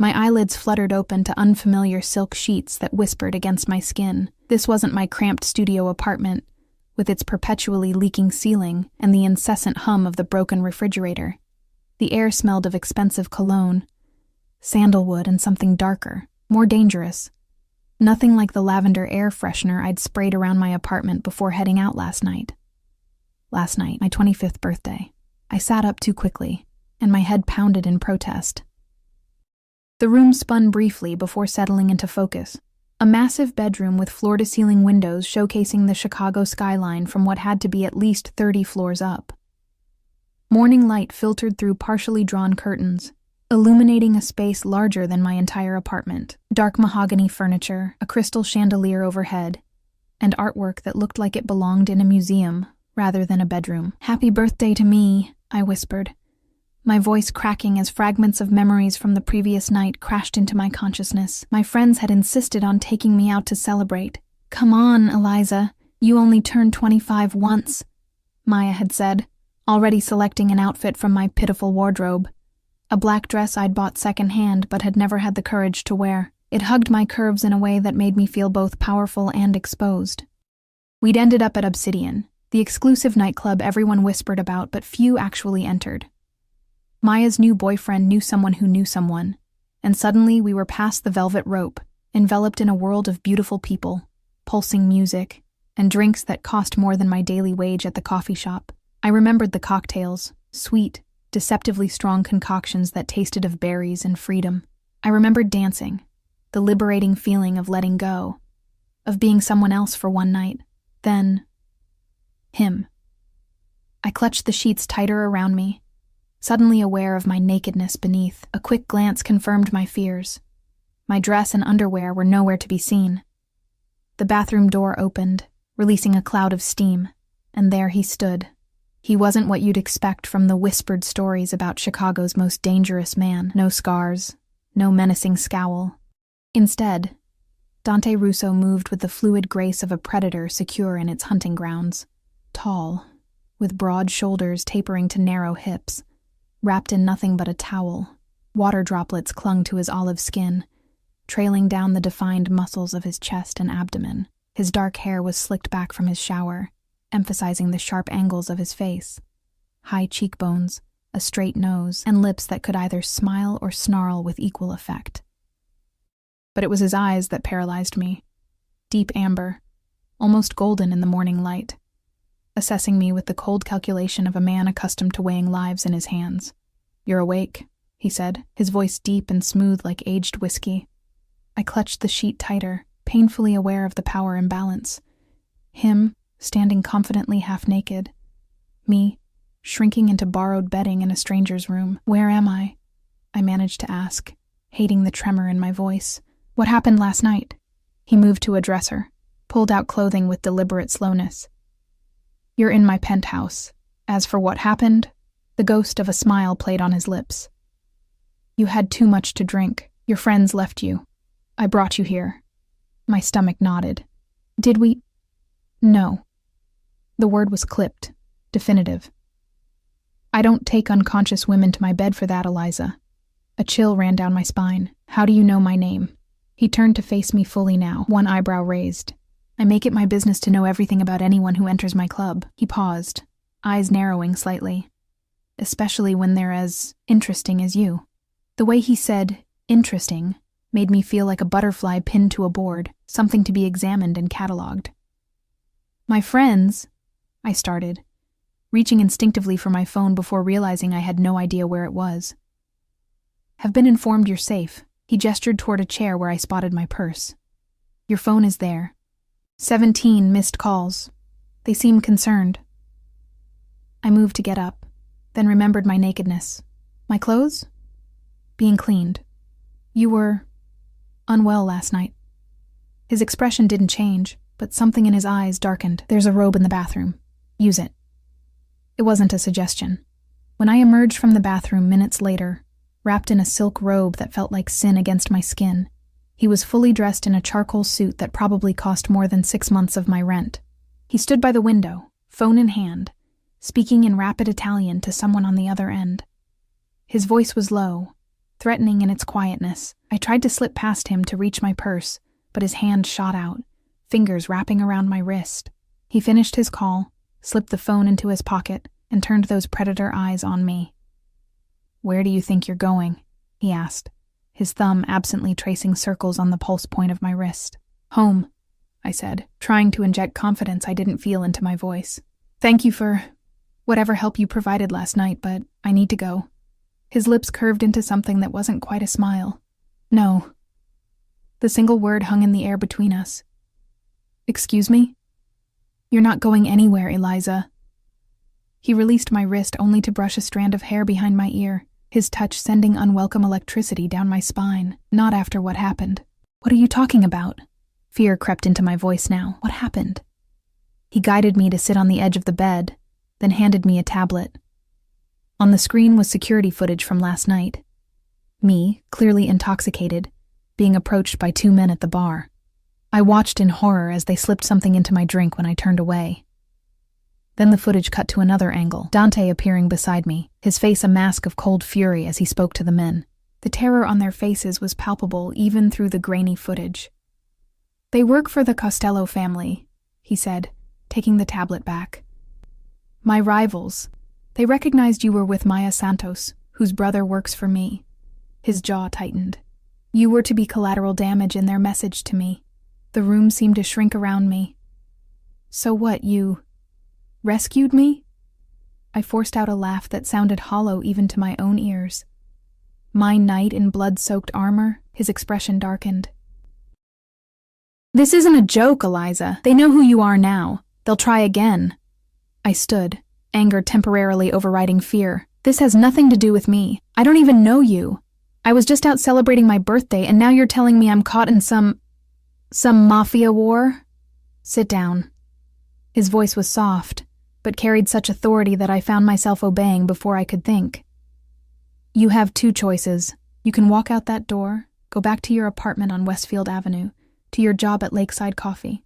My eyelids fluttered open to unfamiliar silk sheets that whispered against my skin. This wasn't my cramped studio apartment, with its perpetually leaking ceiling and the incessant hum of the broken refrigerator. The air smelled of expensive cologne, sandalwood, and something darker, more dangerous. Nothing like the lavender air freshener I'd sprayed around my apartment before heading out last night. Last night, my 25th birthday. I sat up too quickly, and my head pounded in protest. The room spun briefly before settling into focus. A massive bedroom with floor-to-ceiling windows showcasing the Chicago skyline from what had to be at least 30 floors up. Morning light filtered through partially drawn curtains, illuminating a space larger than my entire apartment. Dark mahogany furniture, a crystal chandelier overhead, and artwork that looked like it belonged in a museum rather than a bedroom. "Happy birthday to me," I whispered, my voice cracking as fragments of memories from the previous night crashed into my consciousness. My friends had insisted on taking me out to celebrate. "Come on, Eliza, you only turned 25 once," Maya had said, already selecting an outfit from my pitiful wardrobe. A black dress I'd bought secondhand but had never had the courage to wear. It hugged my curves in a way that made me feel both powerful and exposed. We'd ended up at Obsidian, the exclusive nightclub everyone whispered about but few actually entered. Maya's new boyfriend knew someone who knew someone, and suddenly we were past the velvet rope, enveloped in a world of beautiful people, pulsing music, and drinks that cost more than my daily wage at the coffee shop. I remembered the cocktails, sweet, deceptively strong concoctions that tasted of berries and freedom. I remembered dancing, the liberating feeling of letting go, of being someone else for one night, then him. I clutched the sheets tighter around me, suddenly aware of my nakedness beneath. A quick glance confirmed my fears. My dress and underwear were nowhere to be seen. The bathroom door opened, releasing a cloud of steam, and there he stood. He wasn't what you'd expect from the whispered stories about Chicago's most dangerous man. No scars, no menacing scowl. Instead, Dante Russo moved with the fluid grace of a predator secure in its hunting grounds. Tall, with broad shoulders tapering to narrow hips, wrapped in nothing but a towel, water droplets clung to his olive skin, trailing down the defined muscles of his chest and abdomen. His dark hair was slicked back from his shower, emphasizing the sharp angles of his face, high cheekbones, a straight nose, and lips that could either smile or snarl with equal effect. But it was his eyes that paralyzed me, deep amber, almost golden in the morning light, assessing me with the cold calculation of a man accustomed to weighing lives in his hands. "You're awake," he said, his voice deep and smooth like aged whiskey. I clutched the sheet tighter, painfully aware of the power imbalance. Him, standing confidently half-naked. Me, shrinking into borrowed bedding in a stranger's room. "Where am I?" I managed to ask, hating the tremor in my voice. "What happened last night?" He moved to a dresser, pulled out clothing with deliberate slowness. "You're in my penthouse. As for what happened," the ghost of a smile played on his lips. "You had too much to drink. Your friends left you. I brought you here." My stomach nodded. "Did we?" "No." The word was clipped, definitive. "I don't take unconscious women to my bed for that, Eliza." A chill ran down my spine. "How do you know my name?" He turned to face me fully now, one eyebrow raised. "I make it my business to know everything about anyone who enters my club." He paused, eyes narrowing slightly. "Especially when they're as interesting as you." The way he said, "interesting," made me feel like a butterfly pinned to a board, something to be examined and catalogued. "My friends," I started, reaching instinctively for my phone before realizing I had no idea where it was. "Have been informed you're safe." He gestured toward a chair where I spotted my purse. "Your phone is there. 17 missed calls. They seem concerned." I moved to get up, then remembered my nakedness. "My clothes?" "Being cleaned." "You were unwell last night." His expression didn't change, but something in his eyes darkened. "There's a robe in the bathroom. Use it." It wasn't a suggestion. When I emerged from the bathroom minutes later, wrapped in a silk robe that felt like sin against my skin, he was fully dressed in a charcoal suit that probably cost more than 6 months of my rent. He stood by the window, phone in hand, speaking in rapid Italian to someone on the other end. His voice was low, threatening in its quietness. I tried to slip past him to reach my purse, but his hand shot out, fingers wrapping around my wrist. He finished his call, slipped the phone into his pocket, and turned those predator eyes on me. "Where do you think you're going?" he asked, his thumb absently tracing circles on the pulse point of my wrist. "Home," I said, trying to inject confidence I didn't feel into my voice. "Thank you for whatever help you provided last night, but I need to go." His lips curved into something that wasn't quite a smile. "No." The single word hung in the air between us. "Excuse me?" "You're not going anywhere, Eliza." He released my wrist only to brush a strand of hair behind my ear, his touch sending unwelcome electricity down my spine. "Not after what happened." "What are you talking about?" Fear crept into my voice now. "What happened?" He guided me to sit on the edge of the bed, then handed me a tablet. On the screen was security footage from last night. Me, clearly intoxicated, being approached by two men at the bar. I watched in horror as they slipped something into my drink when I turned away. Then the footage cut to another angle, Dante appearing beside me, his face a mask of cold fury as he spoke to the men. The terror on their faces was palpable even through the grainy footage. "They work for the Costello family," he said, taking the tablet back. "My rivals. They recognized you were with Maya Santos, whose brother works for me." His jaw tightened. "You were to be collateral damage in their message to me." The room seemed to shrink around me. "So what, you rescued me?" I forced out a laugh that sounded hollow even to my own ears. My knight in blood-soaked armor, his expression darkened. "This isn't a joke, Eliza. They know who you are now. They'll try again." I stood, anger temporarily overriding fear. "This has nothing to do with me. I don't even know you. I was just out celebrating my birthday, and now you're telling me I'm caught in some mafia war?" "Sit down." His voice was soft, but carried such authority that I found myself obeying before I could think. "You have two choices. You can walk out that door, go back to your apartment on Westfield Avenue, to your job at Lakeside Coffee,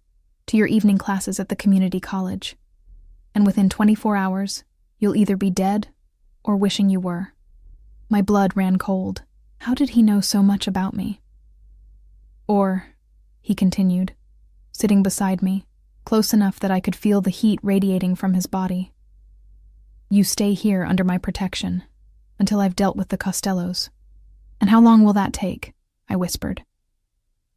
to your evening classes at the community college. And within 24 hours, you'll either be dead or wishing you were." My blood ran cold. How did he know so much about me? "Or," he continued, sitting beside me, close enough that I could feel the heat radiating from his body, "you stay here under my protection until I've dealt with the Costellos." "And how long will that take?" I whispered.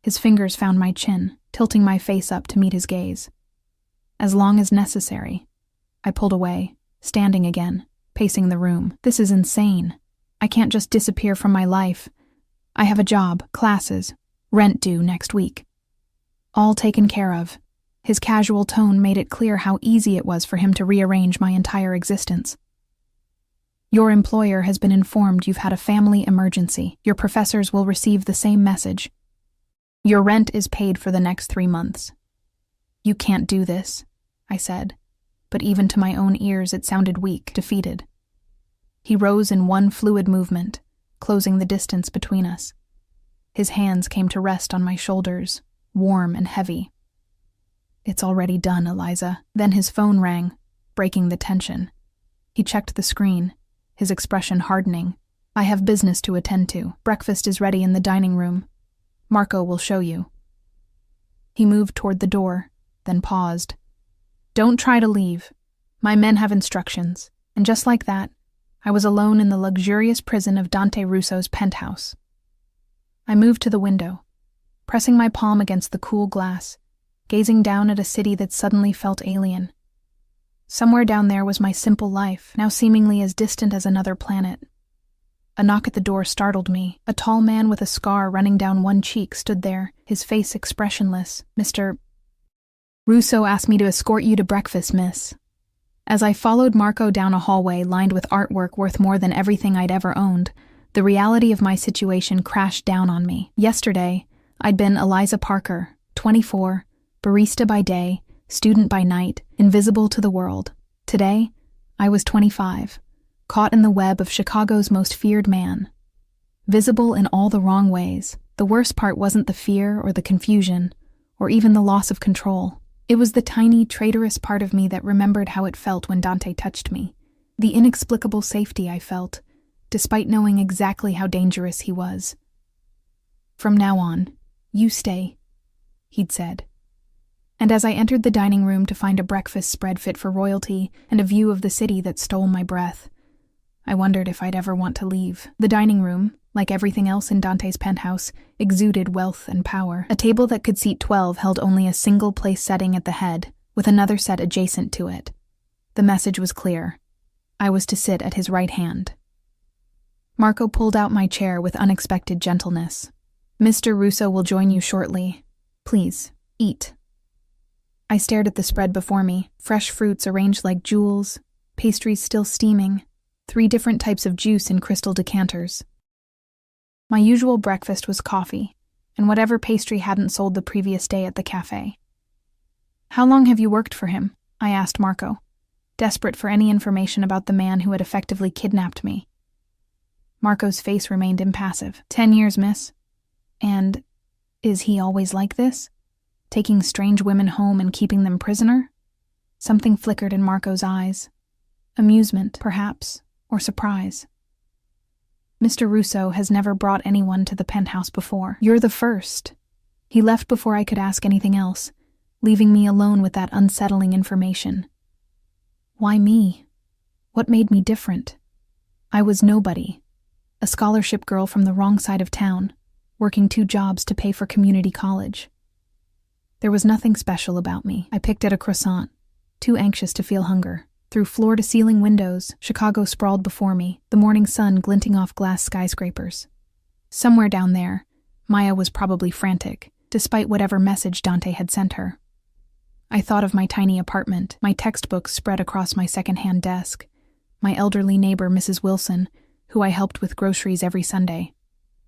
His fingers found my chin, tilting my face up to meet his gaze. "As long as necessary." I pulled away, standing again, pacing the room. "This is insane. I can't just disappear from my life. I have a job, classes, rent due next week. All taken care of." His casual tone made it clear how easy it was for him to rearrange my entire existence. "Your employer has been informed you've had a family emergency. Your professors will receive the same message. Your rent is paid for the next 3 months." "You can't do this," I said, but even to my own ears it sounded weak, defeated. He rose in one fluid movement, closing the distance between us. His hands came to rest on my shoulders, warm and heavy. "It's already done, Eliza." Then his phone rang, breaking the tension. He checked the screen, his expression hardening. "I have business to attend to. Breakfast is ready in the dining room. Marco will show you." He moved toward the door, then paused. "Don't try to leave. My men have instructions." And just like that, I was alone in the luxurious prison of Dante Russo's penthouse. I moved to the window, pressing my palm against the cool glass, gazing down at a city that suddenly felt alien. Somewhere down there was my simple life, now seemingly as distant as another planet. A knock at the door startled me. A tall man with a scar running down one cheek stood there, his face expressionless. "Mr. Russo asked me to escort you to breakfast, miss." As I followed Marco down a hallway lined with artwork worth more than everything I'd ever owned, the reality of my situation crashed down on me. Yesterday, I'd been Eliza Parker, 24, barista by day, student by night, invisible to the world. Today, I was 25, caught in the web of Chicago's most feared man. Visible in all the wrong ways. The worst part wasn't the fear or the confusion, or even the loss of control. It was the tiny, traitorous part of me that remembered how it felt when Dante touched me. The inexplicable safety I felt, despite knowing exactly how dangerous he was. "From now on, you stay," he'd said. And as I entered the dining room to find a breakfast spread fit for royalty and a view of the city that stole my breath, I wondered if I'd ever want to leave. The dining room, like everything else in Dante's penthouse, exuded wealth and power. A table that could seat 12 held only a single place setting at the head, with another set adjacent to it. The message was clear. I was to sit at his right hand. Marco pulled out my chair with unexpected gentleness. "Mr. Russo will join you shortly. Please, eat." I stared at the spread before me, fresh fruits arranged like jewels, pastries still steaming, 3 different types of juice in crystal decanters. My usual breakfast was coffee, and whatever pastry hadn't sold the previous day at the cafe. "How long have you worked for him?" I asked Marco, desperate for any information about the man who had effectively kidnapped me. Marco's face remained impassive. 10 years, miss." "And is he always like this? Taking strange women home and keeping them prisoner?" Something flickered in Marco's eyes. Amusement, perhaps, or surprise. "Mr. Russo has never brought anyone to the penthouse before. You're the first." He left before I could ask anything else, leaving me alone with that unsettling information. Why me? What made me different? I was nobody. A scholarship girl from the wrong side of town, working 2 jobs to pay for community college. There was nothing special about me. I picked at a croissant, too anxious to feel hunger. Through floor-to-ceiling windows, Chicago sprawled before me, the morning sun glinting off glass skyscrapers. Somewhere down there, Maya was probably frantic, despite whatever message Dante had sent her. I thought of my tiny apartment, my textbooks spread across my second-hand desk, my elderly neighbor, Mrs. Wilson, who I helped with groceries every Sunday.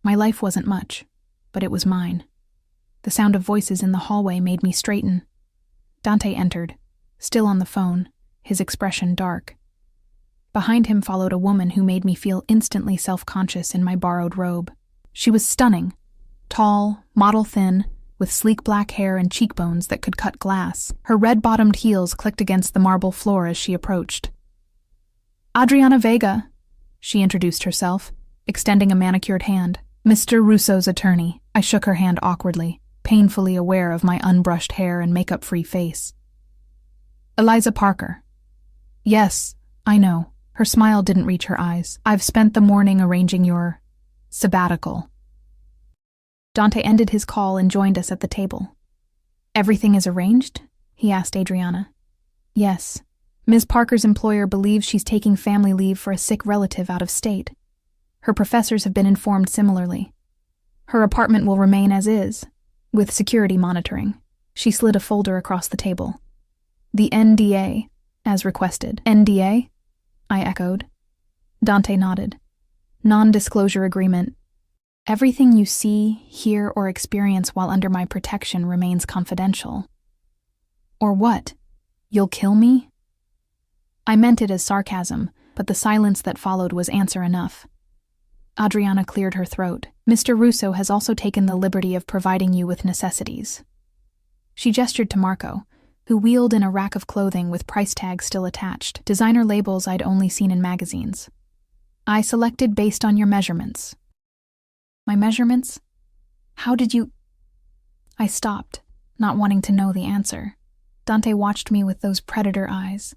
My life wasn't much, but it was mine. The sound of voices in the hallway made me straighten. Dante entered, still on the phone, his expression dark. Behind him followed a woman who made me feel instantly self-conscious in my borrowed robe. She was stunning. Tall, model-thin, with sleek black hair and cheekbones that could cut glass. Her red-bottomed heels clicked against the marble floor as she approached. "Adriana Vega," she introduced herself, extending a manicured hand. "Mr. Russo's attorney." I shook her hand awkwardly, painfully aware of my unbrushed hair and makeup-free face. "Eliza Parker." "Yes, I know." Her smile didn't reach her eyes. "I've spent the morning arranging your sabbatical." Dante ended his call and joined us at the table. "Everything is arranged?" he asked Adriana. "Yes. Ms. Parker's employer believes she's taking family leave for a sick relative out of state. Her professors have been informed similarly. Her apartment will remain as is, with security monitoring." She slid a folder across the table. "The NDA, as requested." "NDA?" I echoed. Dante nodded. "Non-disclosure agreement. Everything you see, hear, or experience while under my protection remains confidential." "Or what? You'll kill me?" I meant it as sarcasm, but the silence that followed was answer enough. Adriana cleared her throat. "Mr. Russo has also taken the liberty of providing you with necessities." She gestured to Marco, who wheeled in a rack of clothing with price tags still attached, designer labels I'd only seen in magazines. "I selected based on your measurements." "My measurements? How did you—" I stopped, not wanting to know the answer. Dante watched me with those predator eyes.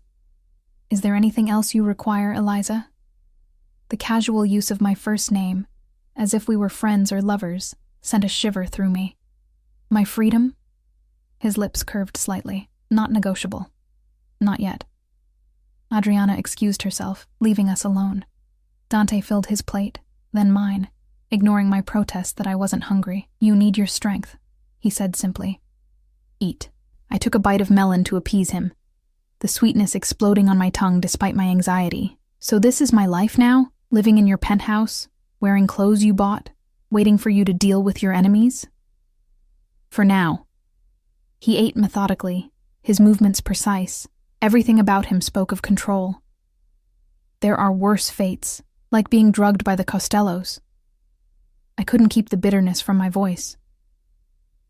"Is there anything else you require, Eliza?" The casual use of my first name, as if we were friends or lovers, sent a shiver through me. "My freedom?" His lips curved slightly. "Not negotiable. Not yet." Adriana excused herself, leaving us alone. Dante filled his plate, then mine, ignoring my protest that I wasn't hungry. "You need your strength," he said simply. "Eat." I took a bite of melon to appease him, the sweetness exploding on my tongue despite my anxiety. "So this is my life now? Living in your penthouse, wearing clothes you bought, waiting for you to deal with your enemies?" "For now." He ate methodically, his movements precise. Everything about him spoke of control. "There are worse fates, like being drugged by the Costellos." I couldn't keep the bitterness from my voice.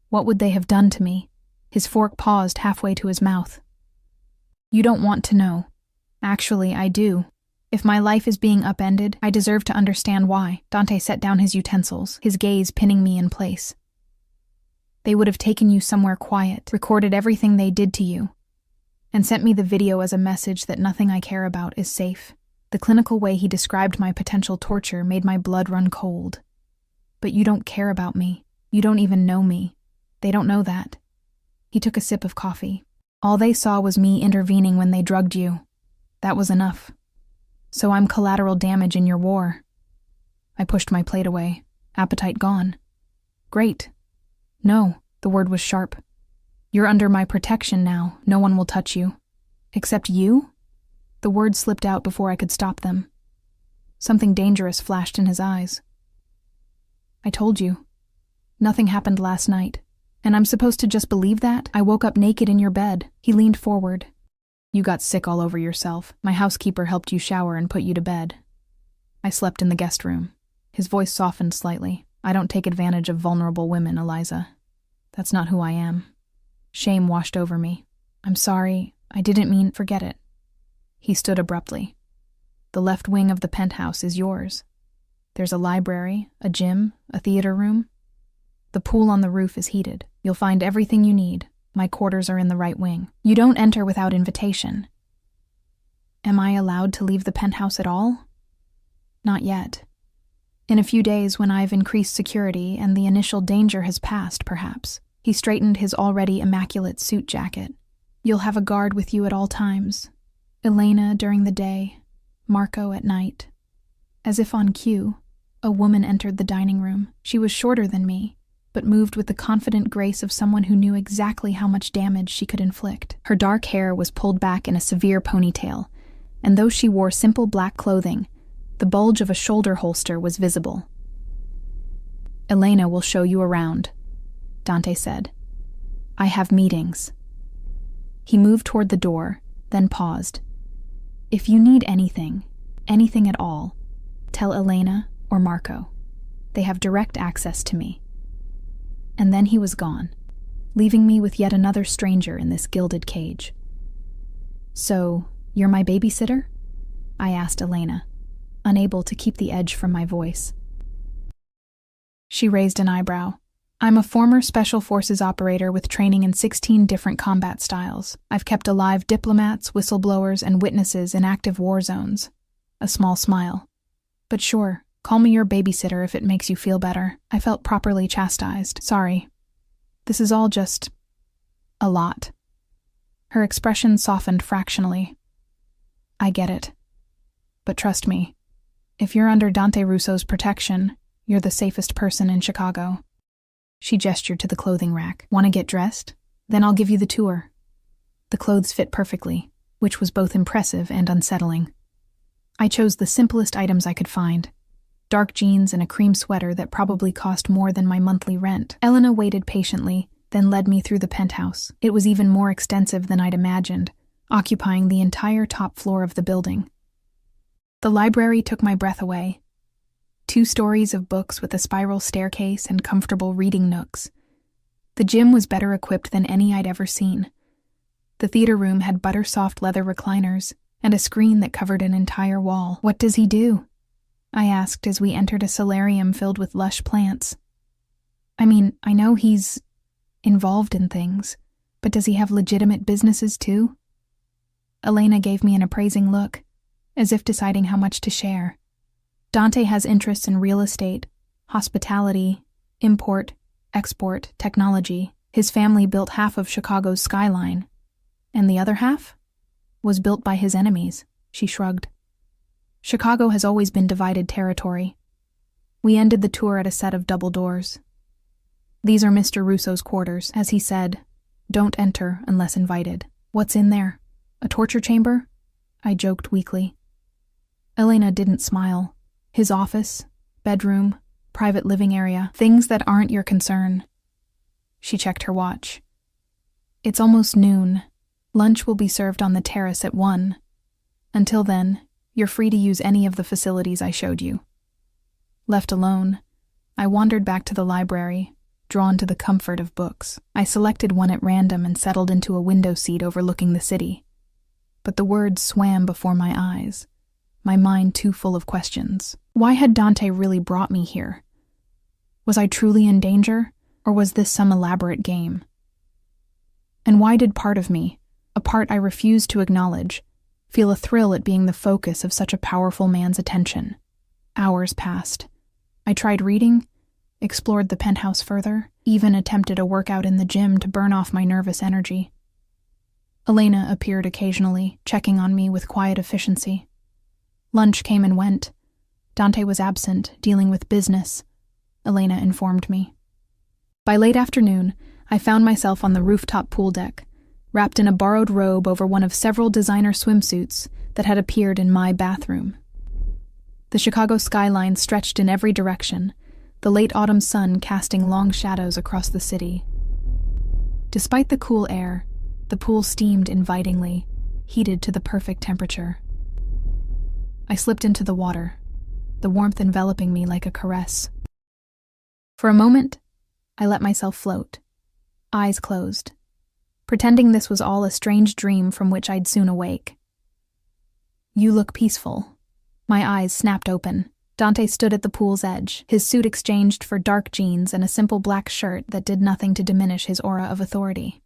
"What would they have done to me?" His fork paused halfway to his mouth. "You don't want to know. Actually, I do. If my life is being upended, I deserve to understand why. Dante set down his utensils, his gaze pinning me in place. They would have taken you somewhere quiet, recorded everything they did to you, and sent me the video as a message that nothing I care about is safe. The clinical way he described my potential torture made my blood run cold. But you don't care about me. You don't even know me. They don't know that. He took a sip of coffee. All they saw was me intervening when they drugged you. That was enough. So I'm collateral damage in your war. I pushed my plate away, appetite gone. Great. No, the word was sharp. You're under my protection now. No one will touch you. Except you? The words slipped out before I could stop them. Something dangerous flashed in his eyes. I told you. Nothing happened last night. And I'm supposed to just believe that? I woke up naked in your bed. He leaned forward. You got sick all over yourself. My housekeeper helped you shower and put you to bed. I slept in the guest room. His voice softened slightly. I don't take advantage of vulnerable women, Eliza. That's not who I am. Shame washed over me. I'm sorry. I didn't mean... Forget it. He stood abruptly. The left wing of the penthouse is yours. There's a library, a gym, a theater room. The pool on the roof is heated. You'll find everything you need. My quarters are in the right wing. You don't enter without invitation. Am I allowed to leave the penthouse at all? Not yet. In a few days, when I've increased security and the initial danger has passed, perhaps. He straightened his already immaculate suit jacket. You'll have a guard with you at all times. Elena during the day, Marco at night. As if on cue, a woman entered the dining room. She was shorter than me, but moved with the confident grace of someone who knew exactly how much damage she could inflict. Her dark hair was pulled back in a severe ponytail, and though she wore simple black clothing, the bulge of a shoulder holster was visible. Elena will show you around, Dante said. I have meetings. He moved toward the door, then paused. If you need anything at all, tell Elena or Marco. They have direct access to me. And then he was gone, leaving me with yet another stranger in this gilded cage. So, you're my babysitter? I asked Elena, unable to keep the edge from my voice. She raised an eyebrow. I'm a former Special Forces operator with training in 16 different combat styles. I've kept alive diplomats, whistleblowers, and witnesses in active war zones. A small smile. But sure, call me your babysitter if it makes you feel better. I felt properly chastised. Sorry. This is all just... a lot. Her expression softened fractionally. I get it. But trust me, if you're under Dante Russo's protection, you're the safest person in Chicago. She gestured to the clothing rack. Want to get dressed? Then I'll give you the tour. The clothes fit perfectly, which was both impressive and unsettling. I chose the simplest items I could find. Dark jeans and a cream sweater that probably cost more than my monthly rent. Elena waited patiently, then led me through the penthouse. It was even more extensive than I'd imagined, occupying the entire top floor of the building. The library took my breath away. 2 stories of books with a spiral staircase and comfortable reading nooks. The gym was better equipped than any I'd ever seen. The theater room had butter-soft leather recliners and a screen that covered an entire wall. What does he do? I asked as we entered a solarium filled with lush plants. I mean, I know he's involved in things, but does he have legitimate businesses too? Elena gave me an appraising look, as if deciding how much to share. Dante has interests in real estate, hospitality, import, export, technology. His family built half of Chicago's skyline, and the other half was built by his enemies. She shrugged. Chicago has always been divided territory. We ended the tour at a set of double doors. These are Mr. Russo's quarters. As he said, don't enter unless invited. What's in there? A torture chamber? I joked weakly. Elena didn't smile. His office, bedroom, private living area, things that aren't your concern. She checked her watch. It's almost noon. Lunch will be served on the terrace at 1. Until then, you're free to use any of the facilities I showed you. Left alone, I wandered back to the library, drawn to the comfort of books. I selected one at random and settled into a window seat overlooking the city. But the words swam before my eyes. my mind too full of questions. Why had Dante really brought me here? Was I truly in danger, or was this some elaborate game? And why did part of me, a part I refused to acknowledge, feel a thrill at being the focus of such a powerful man's attention? Hours passed. I tried reading, explored the penthouse further, even attempted a workout in the gym to burn off my nervous energy. Elena appeared occasionally, checking on me with quiet efficiency. Lunch came and went. Dante was absent, dealing with business, Elena informed me. By late afternoon, I found myself on the rooftop pool deck, wrapped in a borrowed robe over one of several designer swimsuits that had appeared in my bathroom. The Chicago skyline stretched in every direction, the late autumn sun casting long shadows across the city. Despite the cool air, the pool steamed invitingly, heated to the perfect temperature. I slipped into the water, the warmth enveloping me like a caress. For a moment, I let myself float, eyes closed, pretending this was all a strange dream from which I'd soon awake. "You look peaceful." My eyes snapped open. Dante stood at the pool's edge, his suit exchanged for dark jeans and a simple black shirt that did nothing to diminish his aura of authority.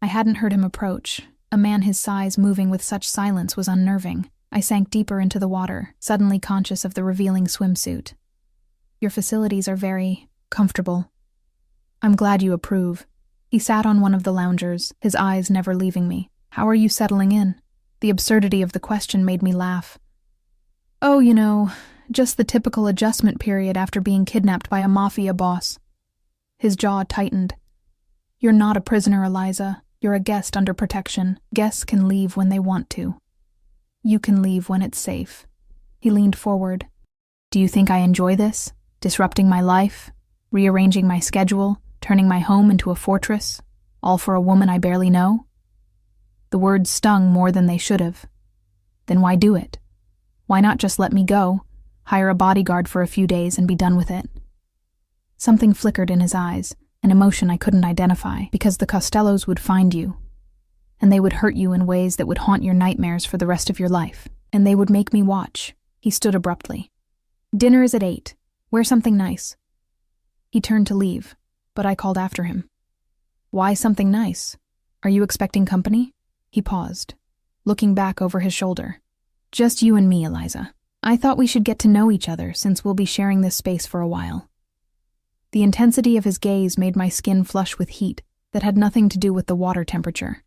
I hadn't heard him approach. A man his size moving with such silence was unnerving. I sank deeper into the water, suddenly conscious of the revealing swimsuit. "Your facilities are very comfortable." "I'm glad you approve." He sat on one of the loungers, his eyes never leaving me. "How are you settling in?" The absurdity of the question made me laugh. "Oh, just the typical adjustment period after being kidnapped by a Mafia boss." His jaw tightened. "You're not a prisoner, Eliza. You're a guest under protection. Guests can leave when they want to. You can leave when it's safe." He leaned forward. "Do you think I enjoy this? Disrupting my life? Rearranging my schedule? Turning my home into a fortress? All for a woman I barely know?" The words stung more than they should have. Then why do it? Why not just let me go, hire a bodyguard for a few days and be done with it? Something flickered in his eyes, an emotion I couldn't identify, because the Costellos would find you, and they would hurt you in ways that would haunt your nightmares for the rest of your life, and they would make me watch. He stood abruptly. "Dinner is at 8. Wear something nice." He turned to leave, but I called after him. "Why something nice? Are you expecting company?" He paused, looking back over his shoulder. "Just you and me, Eliza. I thought we should get to know each other since we'll be sharing this space for a while." The intensity of his gaze made my skin flush with heat that had nothing to do with the water temperature.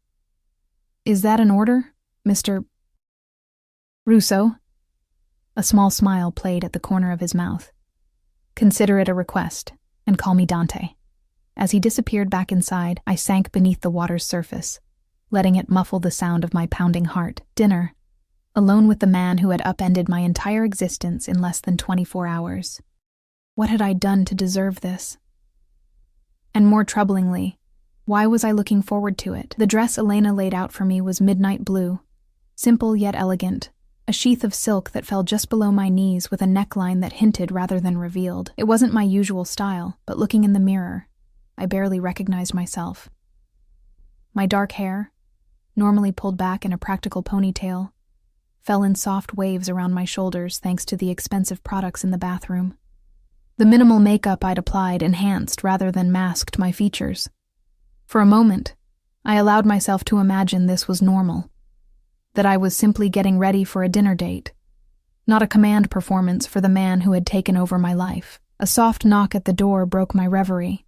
"Is that an order, Mr. Russo?" A small smile played at the corner of his mouth. "Consider it a request, and call me Dante." As he disappeared back inside, I sank beneath the water's surface, letting it muffle the sound of my pounding heart. Dinner. Alone with the man who had upended my entire existence in less than 24 hours. What had I done to deserve this? And more troublingly, why was I looking forward to it? The dress Elena laid out for me was midnight blue, simple yet elegant, a sheath of silk that fell just below my knees with a neckline that hinted rather than revealed. It wasn't my usual style, but looking in the mirror, I barely recognized myself. My dark hair, normally pulled back in a practical ponytail, fell in soft waves around my shoulders thanks to the expensive products in the bathroom. The minimal makeup I'd applied enhanced rather than masked my features. For a moment, I allowed myself to imagine this was normal, that I was simply getting ready for a dinner date, not a command performance for the man who had taken over my life. A soft knock at the door broke my reverie.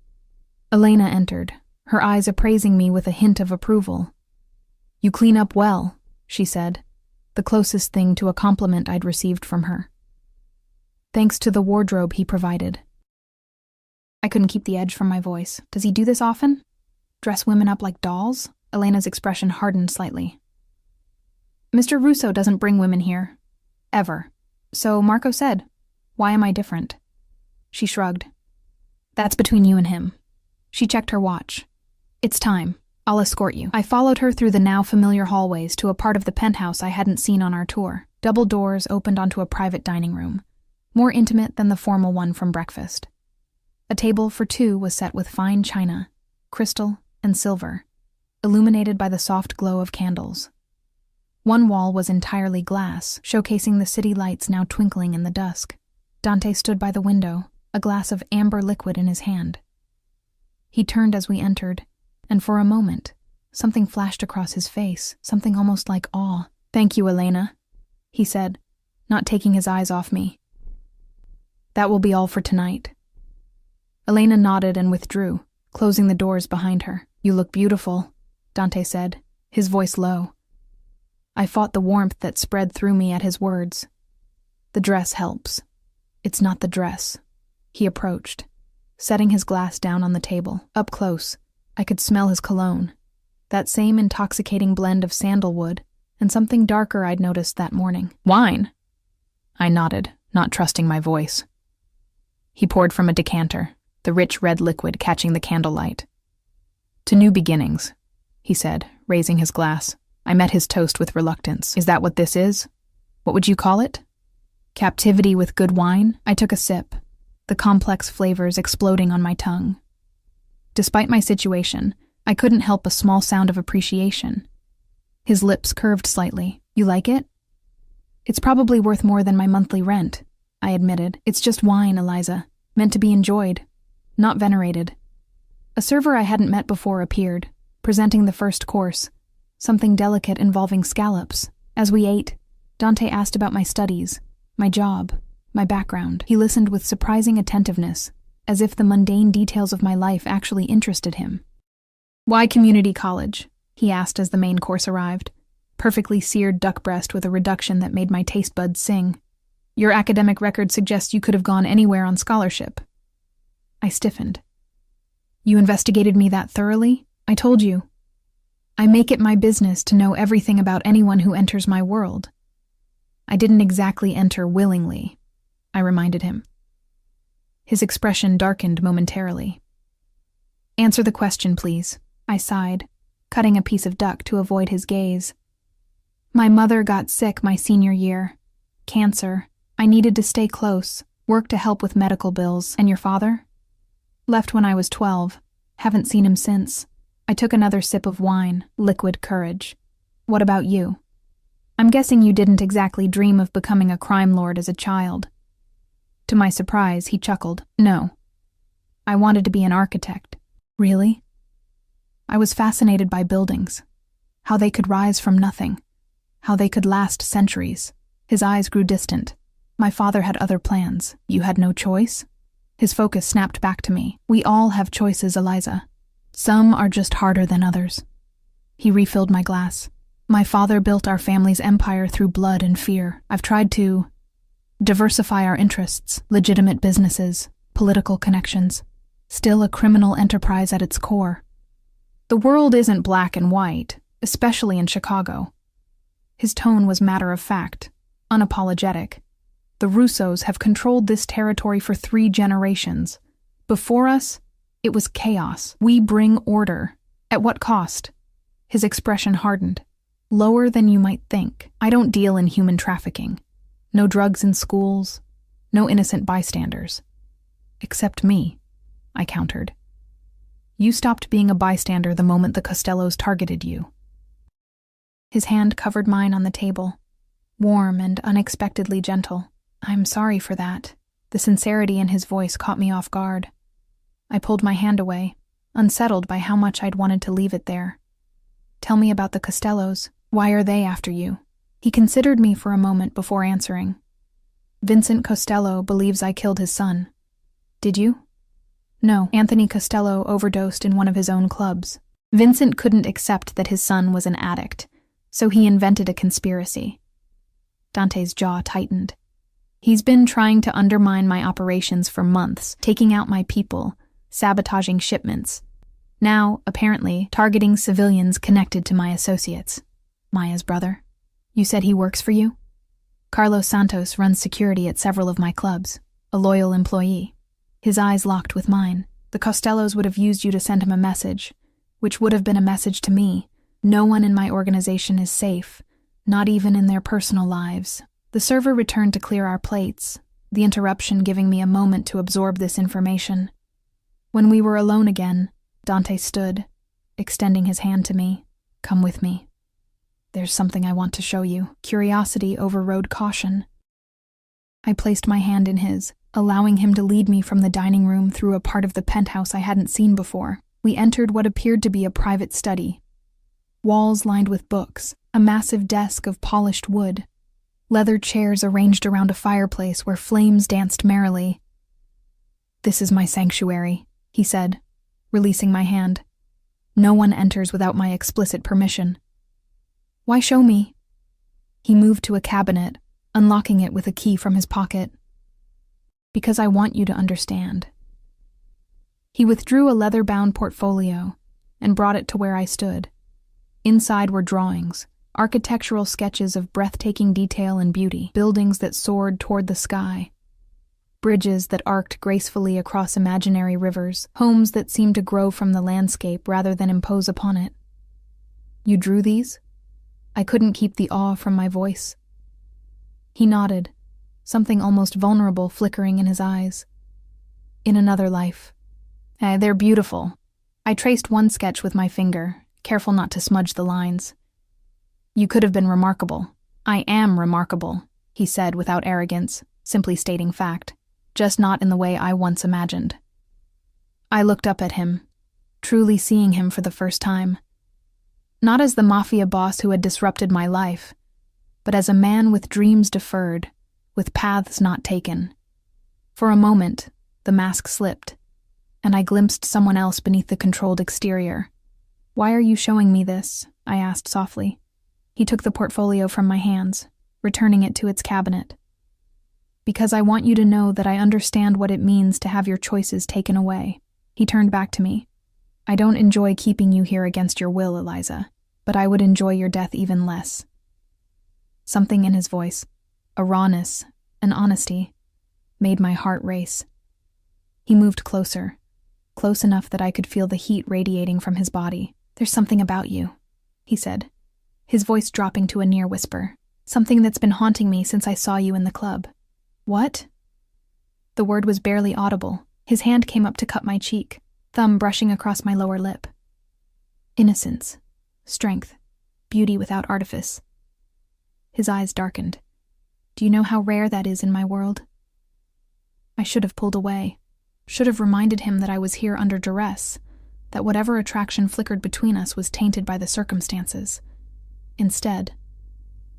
Elena entered, her eyes appraising me with a hint of approval. "You clean up well," she said, the closest thing to a compliment I'd received from her. "Thanks to the wardrobe he provided." I couldn't keep the edge from my voice. "Does he do this often? Dress women up like dolls?" Elena's expression hardened slightly. "Mr. Russo doesn't bring women here. Ever. So Marco said, why am I different?" She shrugged. "That's between you and him." She checked her watch. "It's time. I'll escort you." I followed her through the now familiar hallways to a part of the penthouse I hadn't seen on our tour. Double doors opened onto a private dining room, more intimate than the formal one from breakfast. A table for two was set with fine china, crystal, and silver, illuminated by the soft glow of candles. One wall was entirely glass, showcasing the city lights now twinkling in the dusk. Dante stood by the window, a glass of amber liquid in his hand. He turned as we entered, and for a moment, something flashed across his face, something almost like awe. "Thank you, Elena," he said, not taking his eyes off me. "That will be all for tonight." Elena nodded and withdrew, closing the doors behind her. "You look beautiful," Dante said, his voice low. I fought the warmth that spread through me at his words. "The dress helps. It's not the dress." He approached, setting his glass down on the table. Up close, I could smell his cologne, that same intoxicating blend of sandalwood and something darker I'd noticed that morning. "Wine?" I nodded, not trusting my voice. He poured from a decanter, the rich red liquid catching the candlelight. "To new beginnings," he said, raising his glass. I met his toast with reluctance. "Is that what this is? What would you call it? Captivity with good wine?" I took a sip, the complex flavors exploding on my tongue. Despite my situation, I couldn't help a small sound of appreciation. His lips curved slightly. "You like it?" "It's probably worth more than my monthly rent," I admitted. "It's just wine, Eliza, meant to be enjoyed, not venerated." A server I hadn't met before appeared, presenting the first course, something delicate involving scallops. As we ate, Dante asked about my studies, my job, my background. He listened with surprising attentiveness, as if the mundane details of my life actually interested him. "Why community college?" he asked as the main course arrived, perfectly seared duck breast with a reduction that made my taste buds sing. "Your academic record suggests you could have gone anywhere on scholarship." I stiffened. "You investigated me that thoroughly? I told you. I make it my business to know everything about anyone who enters my world." "I didn't exactly enter willingly," I reminded him. His expression darkened momentarily. "Answer the question, please," I sighed, cutting a piece of duck to avoid his gaze. "My mother got sick my senior year. Cancer. I needed to stay close, work to help with medical bills. And your father?" "Left when I was 12. Haven't seen him since." I took another sip of wine, liquid courage. "What about you? I'm guessing you didn't exactly dream of becoming a crime lord as a child." To my surprise, he chuckled. "No. I wanted to be an architect." "Really?" "I was fascinated by buildings, how they could rise from nothing, how they could last centuries." His eyes grew distant. "My father had other plans. You had no choice?" His focus snapped back to me. "We all have choices, Eliza. Some are just harder than others." He refilled my glass. "My father built our family's empire through blood and fear. I've tried to diversify our interests, legitimate businesses, political connections. Still a criminal enterprise at its core. The world isn't black and white, especially in Chicago." His tone was matter-of-fact, unapologetic. "The Russos have controlled this territory for 3 generations. Before us, it was chaos. We bring order. At what cost?" His expression hardened. "Lower than you might think. I don't deal in human trafficking. No drugs in schools. No innocent bystanders." "Except me," I countered. "You stopped being a bystander the moment the Costellos targeted you." His hand covered mine on the table, warm and unexpectedly gentle. "I'm sorry for that." The sincerity in his voice caught me off guard. I pulled my hand away, unsettled by how much I'd wanted to leave it there. "Tell me about the Costellos. Why are they after you?" He considered me for a moment before answering. "Vincent Costello believes I killed his son." "Did you?" "No, Anthony Costello overdosed in one of his own clubs. Vincent couldn't accept that his son was an addict, so he invented a conspiracy." Dante's jaw tightened. "He's been trying to undermine my operations for months, taking out my people, sabotaging shipments. Now, apparently, targeting civilians connected to my associates." "Maya's brother? You said he works for you?" "Carlos Santos runs security at several of my clubs, a loyal employee." His eyes locked with mine. "The Costellos would have used you to send him a message, which would have been a message to me. No one in my organization is safe, not even in their personal lives." The server returned to clear our plates, the interruption giving me a moment to absorb this information. When we were alone again, Dante stood, extending his hand to me. "Come with me." There's something I want to show you. Curiosity overrode caution. I placed my hand in his, allowing him to lead me from the dining room through a part of the penthouse I hadn't seen before. We entered what appeared to be a private study. Walls lined with books, a massive desk of polished wood, leather chairs arranged around a fireplace where flames danced merrily. "This is my sanctuary," he said, releasing my hand. "No one enters without my explicit permission." "Why show me?" He moved to a cabinet, unlocking it with a key from his pocket. "Because I want you to understand." He withdrew a leather-bound portfolio and brought it to where I stood. Inside were drawings, architectural sketches of breathtaking detail and beauty, buildings that soared toward the sky, bridges that arced gracefully across imaginary rivers, homes that seemed to grow from the landscape rather than impose upon it. "You drew these?" I couldn't keep the awe from my voice. He nodded, something almost vulnerable flickering in his eyes. "In another life." They're beautiful." I traced one sketch with my finger, careful not to smudge the lines. "You could have been remarkable." "I am remarkable," he said without arrogance, simply stating fact, just not in the way I once imagined. I looked up at him, truly seeing him for the first time. Not as the Mafia boss who had disrupted my life, but as a man with dreams deferred, with paths not taken. For a moment, the mask slipped, and I glimpsed someone else beneath the controlled exterior. "Why are you showing me this?" I asked softly. He took the portfolio from my hands, returning it to its cabinet. "Because I want you to know that I understand what it means to have your choices taken away." He turned back to me. "I don't enjoy keeping you here against your will, Eliza, but I would enjoy your death even less." Something in his voice, a rawness, an honesty, made my heart race. He moved closer, close enough that I could feel the heat radiating from his body. "There's something about you," he said, his voice dropping to a near whisper. "Something that's been haunting me since I saw you in the club." "What?" The word was barely audible. His hand came up to cut my cheek, thumb brushing across my lower lip. "Innocence, strength, beauty without artifice." His eyes darkened. "Do you know how rare that is in my world?" I should have pulled away, should have reminded him that I was here under duress, that whatever attraction flickered between us was tainted by the circumstances. Instead,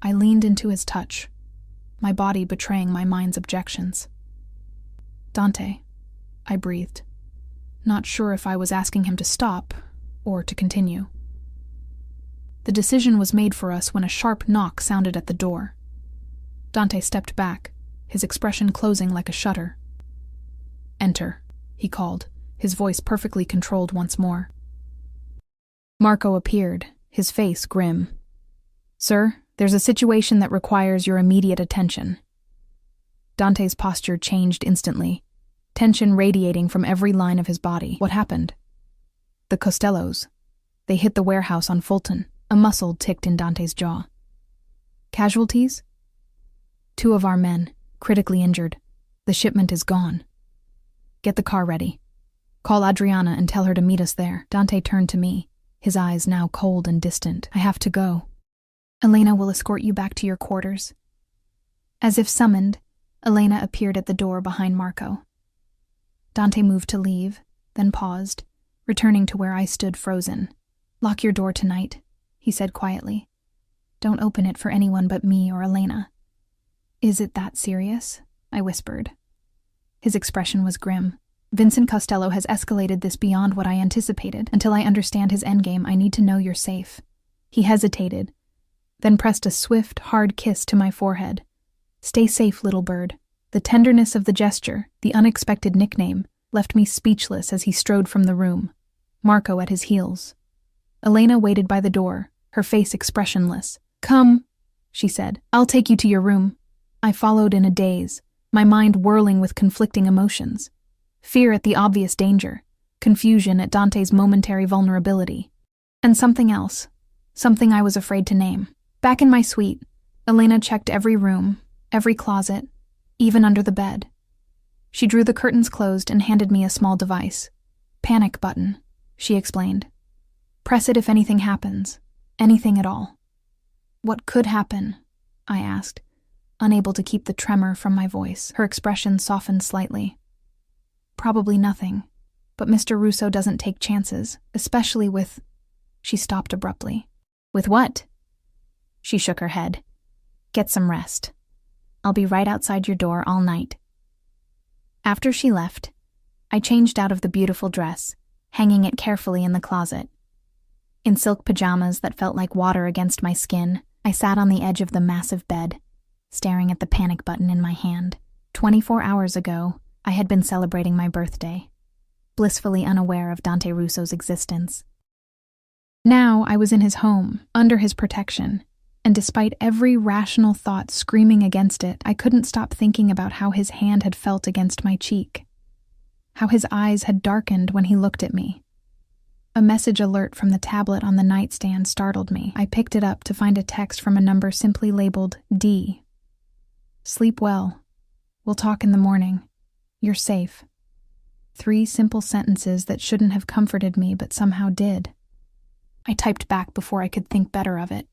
I leaned into his touch, my body betraying my mind's objections. "Dante," I breathed, not sure if I was asking him to stop or to continue. The decision was made for us when a sharp knock sounded at the door. Dante stepped back, his expression closing like a shutter. "Enter," he called, his voice perfectly controlled once more. Marco appeared, his face grim. "Sir, there's a situation that requires your immediate attention." Dante's posture changed instantly, tension radiating from every line of his body. "What happened?" "The Costellos. They hit the warehouse on Fulton." A muscle ticked in Dante's jaw. "Casualties?" "2 of our men, critically injured. The shipment is gone." "Get the car ready. Call Adriana and tell her to meet us there." Dante turned to me, his eyes now cold and distant. "I have to go. Elena will escort you back to your quarters." As if summoned, Elena appeared at the door behind Marco. Dante moved to leave, then paused, returning to where I stood frozen. "Lock your door tonight," he said quietly. "Don't open it for anyone but me or Elena." "Is it that serious?" I whispered. His expression was grim. "Vincent Costello has escalated this beyond what I anticipated. Until I understand his endgame, I need to know you're safe." He hesitated, then pressed a swift, hard kiss to my forehead. "Stay safe, little bird." The tenderness of the gesture, the unexpected nickname, left me speechless as he strode from the room, Marco at his heels. Elena waited by the door, her face expressionless. "Come," she said. "I'll take you to your room." I followed in a daze, my mind whirling with conflicting emotions. Fear at the obvious danger, confusion at Dante's momentary vulnerability, and something else, something I was afraid to name. Back in my suite, Elena checked every room, every closet, even under the bed. She drew the curtains closed and handed me a small device. "Panic button," she explained. "Press it if anything happens, anything at all." What could happen? I asked, unable to keep the tremor from my voice. Her expression softened slightly. Probably nothing, but Mr. Russo doesn't take chances, especially with... She stopped abruptly. With what? She shook her head. Get some rest. I'll be right outside your door all night. After she left, I changed out of the beautiful dress, hanging it carefully in the closet. In silk pajamas that felt like water against my skin, I sat on the edge of the massive bed, staring at the panic button in my hand. 24 hours ago, I had been celebrating my birthday, blissfully unaware of Dante Russo's existence. Now I was in his home, under his protection, and despite every rational thought screaming against it, I couldn't stop thinking about how his hand had felt against my cheek, how his eyes had darkened when he looked at me. A message alert from the tablet on the nightstand startled me. I picked it up to find a text from a number simply labeled D. Sleep well. We'll talk in the morning. You're safe. 3 simple sentences that shouldn't have comforted me but somehow did. I typed back before I could think better of it.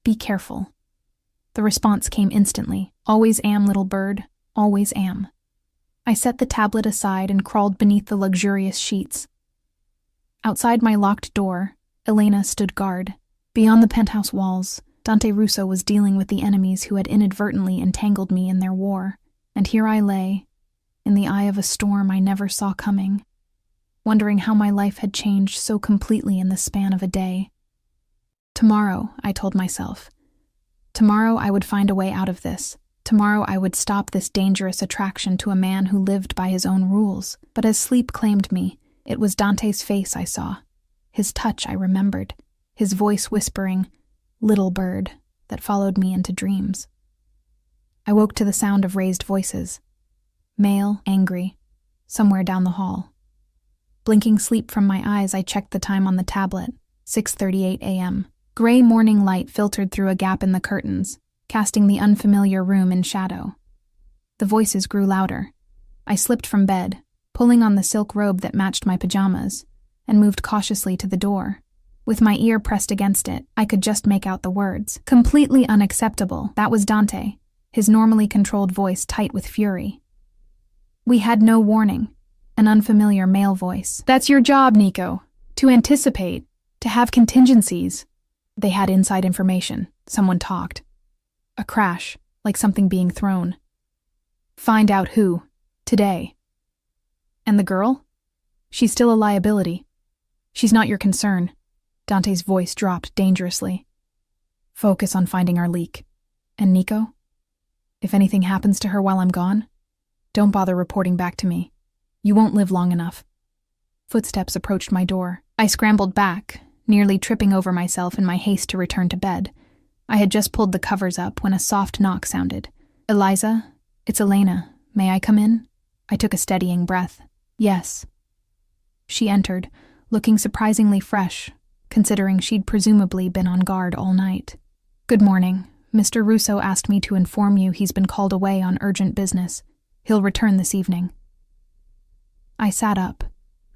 Be careful. The response came instantly. Always am, little bird. Always am. I set the tablet aside and crawled beneath the luxurious sheets. Outside my locked door, Elena stood guard. Beyond the penthouse walls, Dante Russo was dealing with the enemies who had inadvertently entangled me in their war, and here I lay, in the eye of a storm I never saw coming, wondering how my life had changed so completely in the span of a day. Tomorrow, I told myself. Tomorrow I would find a way out of this. Tomorrow I would stop this dangerous attraction to a man who lived by his own rules. But as sleep claimed me, it was Dante's face I saw. His touch I remembered. His voice whispering, "Little bird," that followed me into dreams. I woke to the sound of raised voices. Male, angry, somewhere down the hall. Blinking sleep from my eyes, I checked the time on the tablet. 6:38 a.m. Gray morning light filtered through a gap in the curtains, casting the unfamiliar room in shadow. The voices grew louder. I slipped from bed, pulling on the silk robe that matched my pajamas, and moved cautiously to the door. With my ear pressed against it, I could just make out the words. Completely unacceptable. That was Dante, his normally controlled voice tight with fury. We had no warning. An unfamiliar male voice. That's your job, Nico. To anticipate. To have contingencies. They had inside information. Someone talked. A crash, like something being thrown. Find out who. Today. And the girl? She's still a liability. She's not your concern. Dante's voice dropped dangerously. Focus on finding our leak. And Nico? If anything happens to her while I'm gone, don't bother reporting back to me. You won't live long enough. Footsteps approached my door. I scrambled back, nearly tripping over myself in my haste to return to bed. I had just pulled the covers up when a soft knock sounded. Eliza, it's Elena. May I come in? I took a steadying breath. Yes. She entered, looking surprisingly fresh, considering she'd presumably been on guard all night. Good morning. Mr. Russo asked me to inform you he's been called away on urgent business. He'll return this evening. I sat up,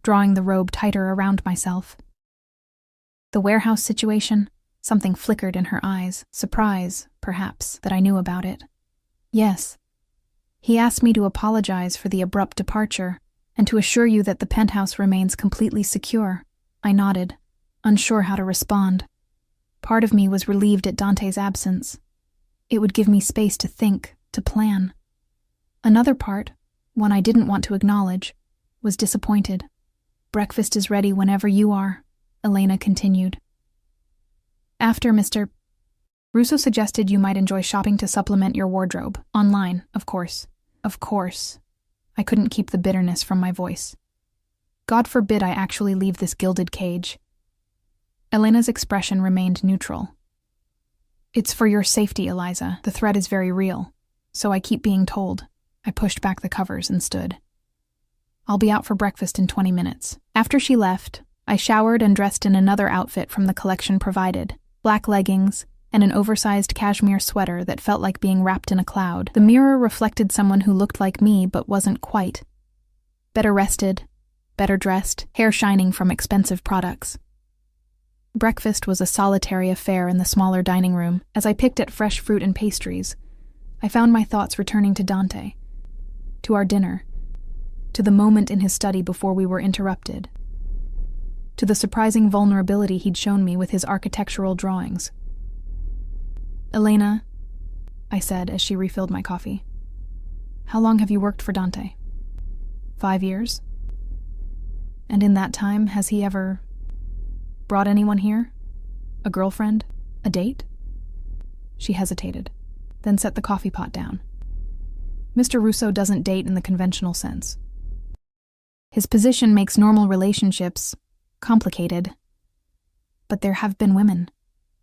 drawing the robe tighter around myself. The warehouse situation? Something flickered in her eyes. Surprise, perhaps, that I knew about it. Yes. He asked me to apologize for the abrupt departure and to assure you that the penthouse remains completely secure. I nodded, unsure how to respond. Part of me was relieved at Dante's absence. It would give me space to think, to plan. Another part, one I didn't want to acknowledge, was disappointed. Breakfast is ready whenever you are, Elena continued. After Mr. Russo suggested you might enjoy shopping to supplement your wardrobe. Online, of course. Of course. I couldn't keep the bitterness from my voice. God forbid I actually leave this gilded cage. Elena's expression remained neutral. It's for your safety, Eliza. The threat is very real. So I keep being told. I pushed back the covers and stood. I'll be out for breakfast in 20 minutes. After she left, I showered and dressed in another outfit from the collection provided. Black leggings, and an oversized cashmere sweater that felt like being wrapped in a cloud. The mirror reflected someone who looked like me but wasn't quite. Better rested, better dressed, hair shining from expensive products. Breakfast was a solitary affair in the smaller dining room. As I picked at fresh fruit and pastries, I found my thoughts returning to Dante, to our dinner, to the moment in his study before we were interrupted, to the surprising vulnerability he'd shown me with his architectural drawings. "Elena," I said as she refilled my coffee, "how long have you worked for Dante?" 5 years? And in that time, has he ever brought anyone here? A girlfriend? A date?" She hesitated, then set the coffee pot down. "Mr. Russo doesn't date in the conventional sense. His position makes normal relationships complicated. But there have been women.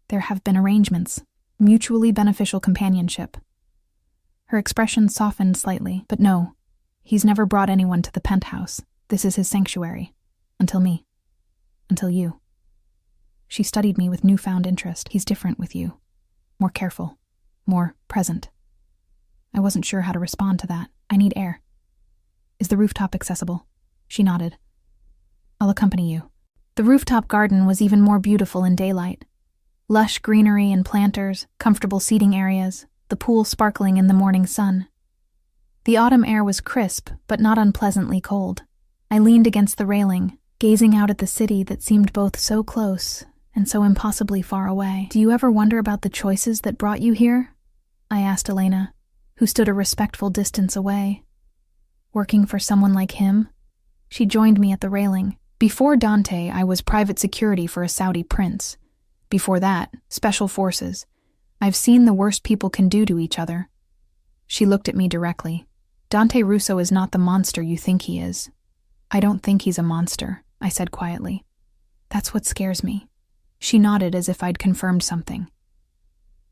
There have been arrangements, mutually beneficial companionship." Her expression softened slightly, but no, he's never brought anyone to the penthouse. This is his sanctuary. Until me. Until you. She studied me with newfound interest. "He's different with you. More careful. More present." I wasn't sure how to respond to that. "I need air. Is the rooftop accessible?" She nodded. "I'll accompany you." The rooftop garden was even more beautiful in daylight. Lush greenery and planters, comfortable seating areas, the pool sparkling in the morning sun. The autumn air was crisp, but not unpleasantly cold. I leaned against the railing, gazing out at the city that seemed both so close and so impossibly far away. "Do you ever wonder about the choices that brought you here?" I asked Elena, who stood a respectful distance away. "Working for someone like him?" She joined me at the railing. "Before Dante, I was private security for a Saudi prince. Before that, special forces. I've seen the worst people can do to each other." She looked at me directly. "Dante Russo is not the monster you think he is." "I don't think he's a monster," I said quietly. "That's what scares me." She nodded as if I'd confirmed something.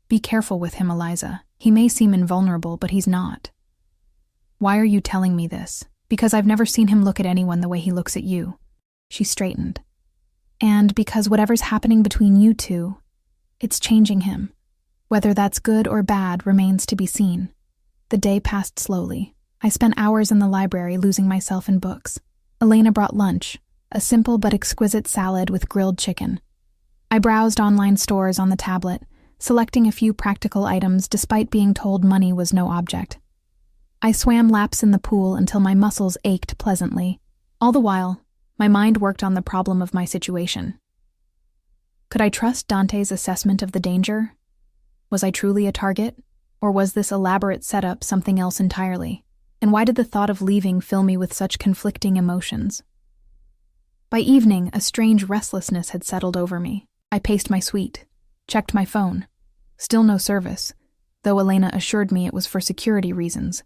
"Be careful with him, Eliza. He may seem invulnerable, but he's not." "Why are you telling me this?" "Because I've never seen him look at anyone the way he looks at you." She straightened. "And because whatever's happening between you two, it's changing him. Whether that's good or bad remains to be seen." The day passed slowly. I spent hours in the library losing myself in books. Elena brought lunch, a simple but exquisite salad with grilled chicken. I browsed online stores on the tablet, selecting a few practical items despite being told money was no object. I swam laps in the pool until my muscles ached pleasantly. All the while, my mind worked on the problem of my situation. Could I trust Dante's assessment of the danger? Was I truly a target? Or was this elaborate setup something else entirely? And why did the thought of leaving fill me with such conflicting emotions? By evening, a strange restlessness had settled over me. I paced my suite, checked my phone. Still no service, though Elena assured me it was for security reasons,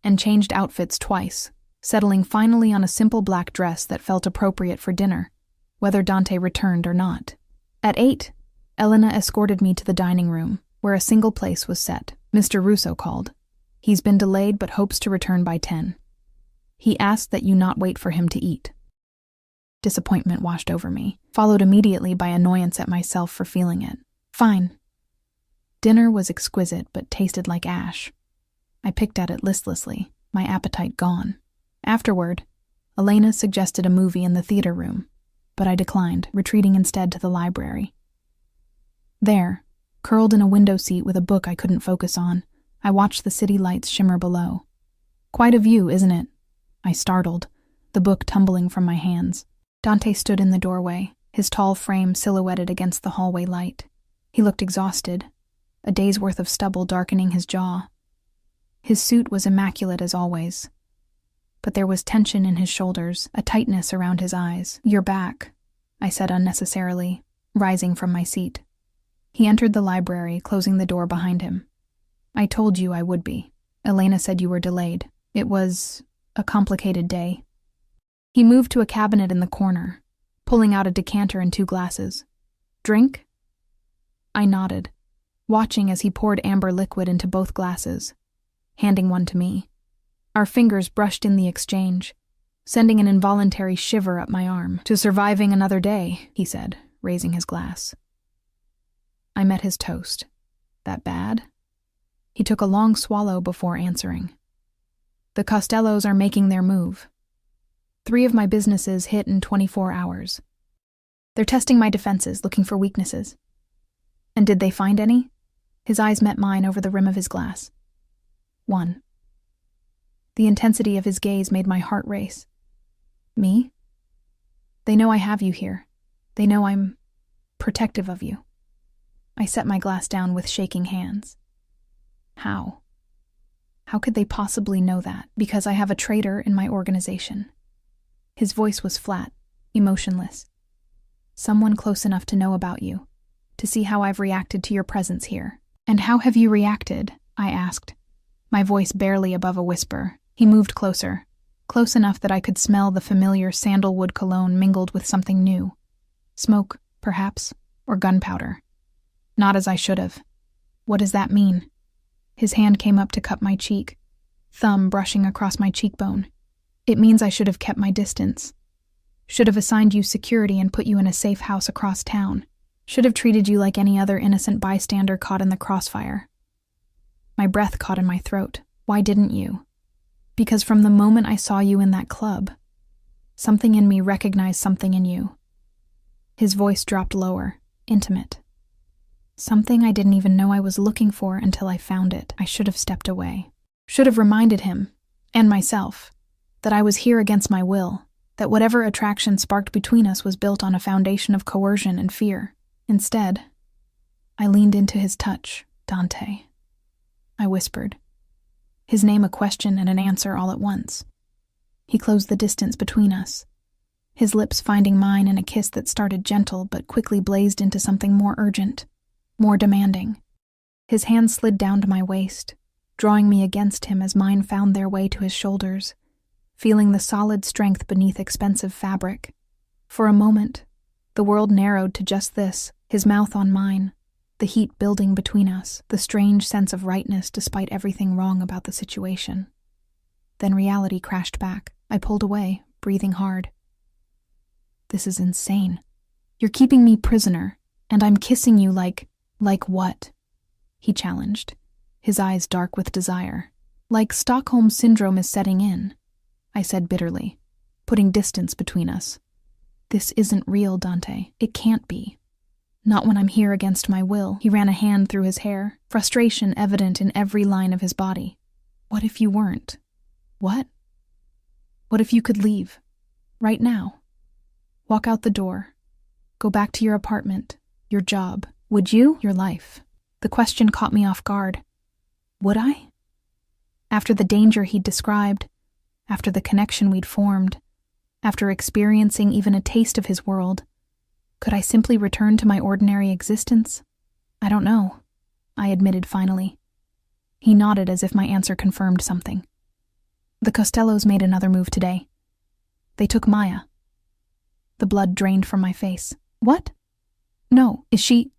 and changed outfits twice, settling finally on a simple black dress that felt appropriate for dinner, whether Dante returned or not. At 8, Elena escorted me to the dining room, where a single place was set. "Mr. Russo called. He's been delayed but hopes to return by 10. He asked that you not wait for him to eat." Disappointment washed over me, followed immediately by annoyance at myself for feeling it. Fine. Dinner was exquisite but tasted like ash. I picked at it listlessly, my appetite gone. Afterward, Elena suggested a movie in the theater room, but I declined, retreating instead to the library. There, curled in a window seat with a book I couldn't focus on, I watched the city lights shimmer below. "Quite a view, isn't it?" I startled, the book tumbling from my hands. Dante stood in the doorway, his tall frame silhouetted against the hallway light. He looked exhausted, a day's worth of stubble darkening his jaw. His suit was immaculate as always, but there was tension in his shoulders, a tightness around his eyes. "You're back," I said unnecessarily, rising from my seat. He entered the library, closing the door behind him. "I told you I would be. Elena said you were delayed. It was a complicated day." He moved to a cabinet in the corner, pulling out a decanter and 2 glasses. "Drink?" I nodded, watching as he poured amber liquid into both glasses, handing one to me. Our fingers brushed in the exchange, sending an involuntary shiver up my arm. "To surviving another day," he said, raising his glass. I met his toast. "That bad?" He took a long swallow before answering. "The Costellos are making their move. 3 of my businesses hit in 24 hours. They're testing my defenses, looking for weaknesses. And did they find any? His eyes met mine over the rim of his glass. 1. The intensity of his gaze made my heart race. Me? They know I have you here. They know I'm protective of you. I set my glass down with shaking hands. How? How could they possibly know that? Because I have a traitor in my organization. His voice was flat, emotionless. Someone close enough to know about you, to see how I've reacted to your presence here. And how have you reacted? I asked, my voice barely above a whisper. He moved closer, close enough that I could smell the familiar sandalwood cologne mingled with something new. Smoke, perhaps, or gunpowder. Not as I should have. What does that mean? His hand came up to cup my cheek, thumb brushing across my cheekbone. It means I should have kept my distance. Should have assigned you security and put you in a safe house across town. Should have treated you like any other innocent bystander caught in the crossfire. My breath caught in my throat. Why didn't you? Because from the moment I saw you in that club, something in me recognized something in you. His voice dropped lower, intimate. Something I didn't even know I was looking for until I found it. I should have stepped away. Should have reminded him, and myself, that I was here against my will, that whatever attraction sparked between us was built on a foundation of coercion and fear. Instead, I leaned into his touch. Dante. I whispered, his name a question and an answer all at once. He closed the distance between us, his lips finding mine in a kiss that started gentle but quickly blazed into something more urgent, more demanding. His hand slid down to my waist, drawing me against him as mine found their way to his shoulders, feeling the solid strength beneath expensive fabric. For a moment, the world narrowed to just this, his mouth on mine, the heat building between us, the strange sense of rightness despite everything wrong about the situation. Then reality crashed back. I pulled away, breathing hard. This is insane. You're keeping me prisoner, and I'm kissing you like what? He challenged, his eyes dark with desire. Like Stockholm Syndrome is setting in, I said bitterly, putting distance between us. This isn't real, Dante. It can't be. Not when I'm here against my will. He ran a hand through his hair, frustration evident in every line of his body. What if you weren't? What? What if you could leave? Right now. Walk out the door. Go back to your apartment, your job. Would you? Your life. The question caught me off guard. Would I? After the danger he'd described, after the connection we'd formed, after experiencing even a taste of his world, could I simply return to my ordinary existence? I don't know, I admitted finally. He nodded as if my answer confirmed something. The Costellos made another move today. They took Maya. The blood drained from my face. What? No, is she?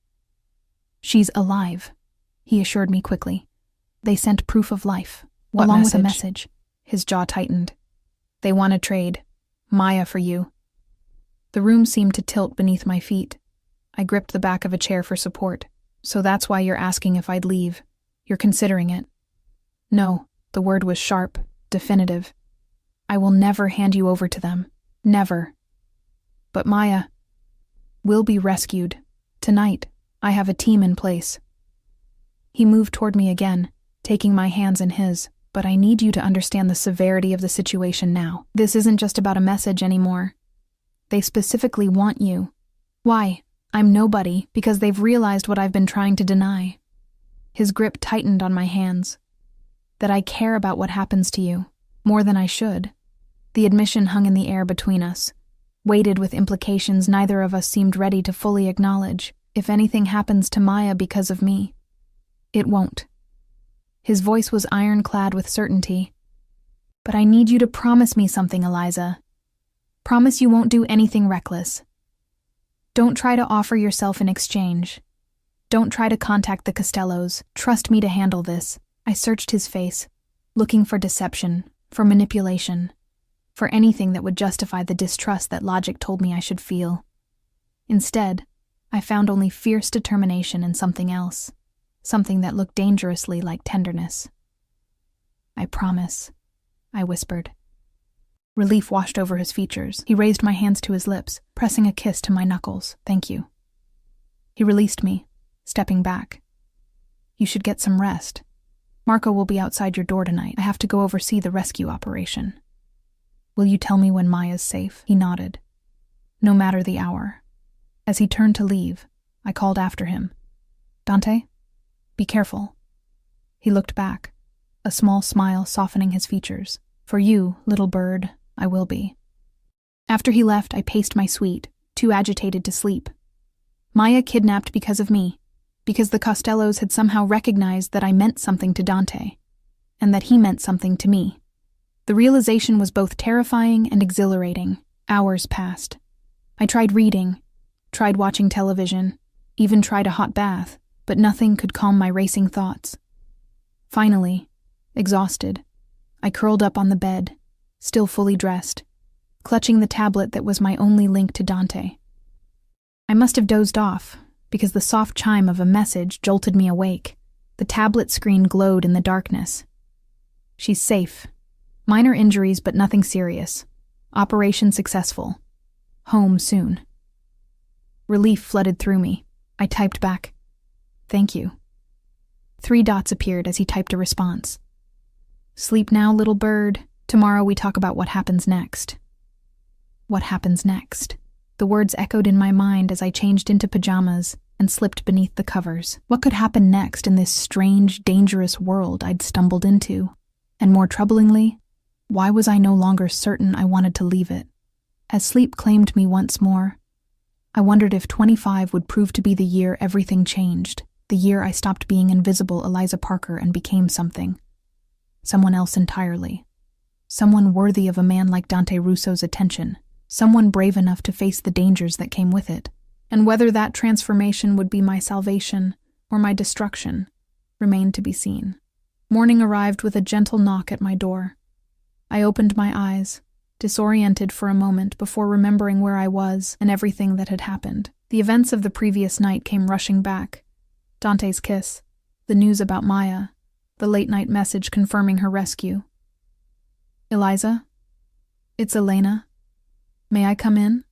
She's alive, he assured me quickly. They sent proof of life, along with a message. His jaw tightened. They want to trade Maya for you. The room seemed to tilt beneath my feet. I gripped the back of a chair for support. So that's why you're asking if I'd leave. You're considering it. No, the word was sharp, definitive. I will never hand you over to them. Never. But Maya will be rescued. Tonight, I have a team in place. He moved toward me again, taking my hands in his. But I need you to understand the severity of the situation now. This isn't just about a message anymore. They specifically want you. Why? I'm nobody because they've realized what I've been trying to deny. His grip tightened on my hands. That I care about what happens to you, more than I should. The admission hung in the air between us, weighted with implications neither of us seemed ready to fully acknowledge. If anything happens to Maya because of me, it won't. His voice was ironclad with certainty. But I need you to promise me something, Eliza. Promise you won't do anything reckless. Don't try to offer yourself in exchange. Don't try to contact the Costellos. Trust me to handle this. I searched his face, looking for deception, for manipulation, for anything that would justify the distrust that logic told me I should feel. Instead, I found only fierce determination and something else. Something that looked dangerously like tenderness. I promise, I whispered. Relief washed over his features. He raised my hands to his lips, pressing a kiss to my knuckles. Thank you. He released me, stepping back. You should get some rest. Marco will be outside your door tonight. I have to go oversee the rescue operation. Will you tell me when Maya's safe? He nodded. No matter the hour. As he turned to leave, I called after him. Dante, be careful. He looked back, a small smile softening his features. For you, little bird, I will be. After he left, I paced my suite, too agitated to sleep. Maya kidnapped because of me, because the Costellos had somehow recognized that I meant something to Dante, and that he meant something to me. The realization was both terrifying and exhilarating. Hours passed. I tried reading, tried watching television, even tried a hot bath, but nothing could calm my racing thoughts. Finally, exhausted, I curled up on the bed, still fully dressed, clutching the tablet that was my only link to Dante. I must have dozed off, because the soft chime of a message jolted me awake. The tablet screen glowed in the darkness. She's safe. Minor injuries, but nothing serious. Operation successful. Home soon. Relief flooded through me. I typed back, "Thank you." 3 dots appeared as he typed a response. "Sleep now, little bird. Tomorrow we talk about what happens next." What happens next? The words echoed in my mind as I changed into pajamas and slipped beneath the covers. What could happen next in this strange, dangerous world I'd stumbled into? And more troublingly, why was I no longer certain I wanted to leave it? As sleep claimed me once more, I wondered if 25 would prove to be the year everything changed, the year I stopped being invisible Eliza Parker and became something. Someone else entirely. Someone worthy of a man like Dante Russo's attention. Someone brave enough to face the dangers that came with it. And whether that transformation would be my salvation or my destruction remained to be seen. Morning arrived with a gentle knock at my door. I opened my eyes, disoriented for a moment before remembering where I was and everything that had happened. The events of the previous night came rushing back. Dante's kiss, the news about Maya, the late-night message confirming her rescue. "Eliza? It's Elena. May I come in?"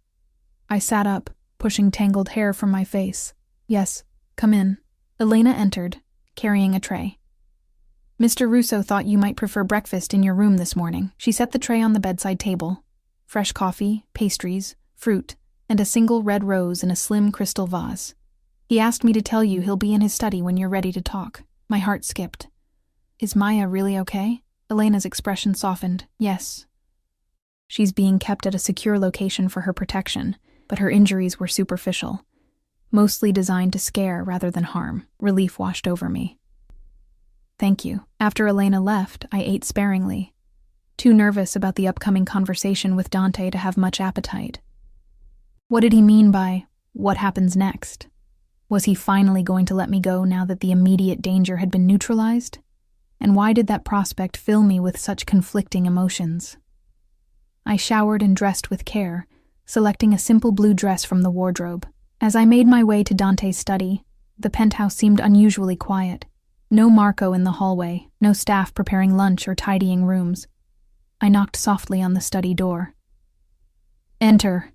I sat up, pushing tangled hair from my face. "Yes, come in." Elena entered, carrying a tray. "Mr. Russo thought you might prefer breakfast in your room this morning." She set the tray on the bedside table. Fresh coffee, pastries, fruit, and a single red rose in a slim crystal vase. "He asked me to tell you he'll be in his study when you're ready to talk." My heart skipped. "Is Maya really okay?" Elena's expression softened. "Yes. She's being kept at a secure location for her protection, but her injuries were superficial, mostly designed to scare rather than harm." Relief washed over me. "Thank you." After Elena left, I ate sparingly, too nervous about the upcoming conversation with Dante to have much appetite. What did he mean by, "what happens next"? Was he finally going to let me go now that the immediate danger had been neutralized? And why did that prospect fill me with such conflicting emotions? I showered and dressed with care, selecting a simple blue dress from the wardrobe. As I made my way to Dante's study, the penthouse seemed unusually quiet. No Marco in the hallway, no staff preparing lunch or tidying rooms. I knocked softly on the study door. "Enter,"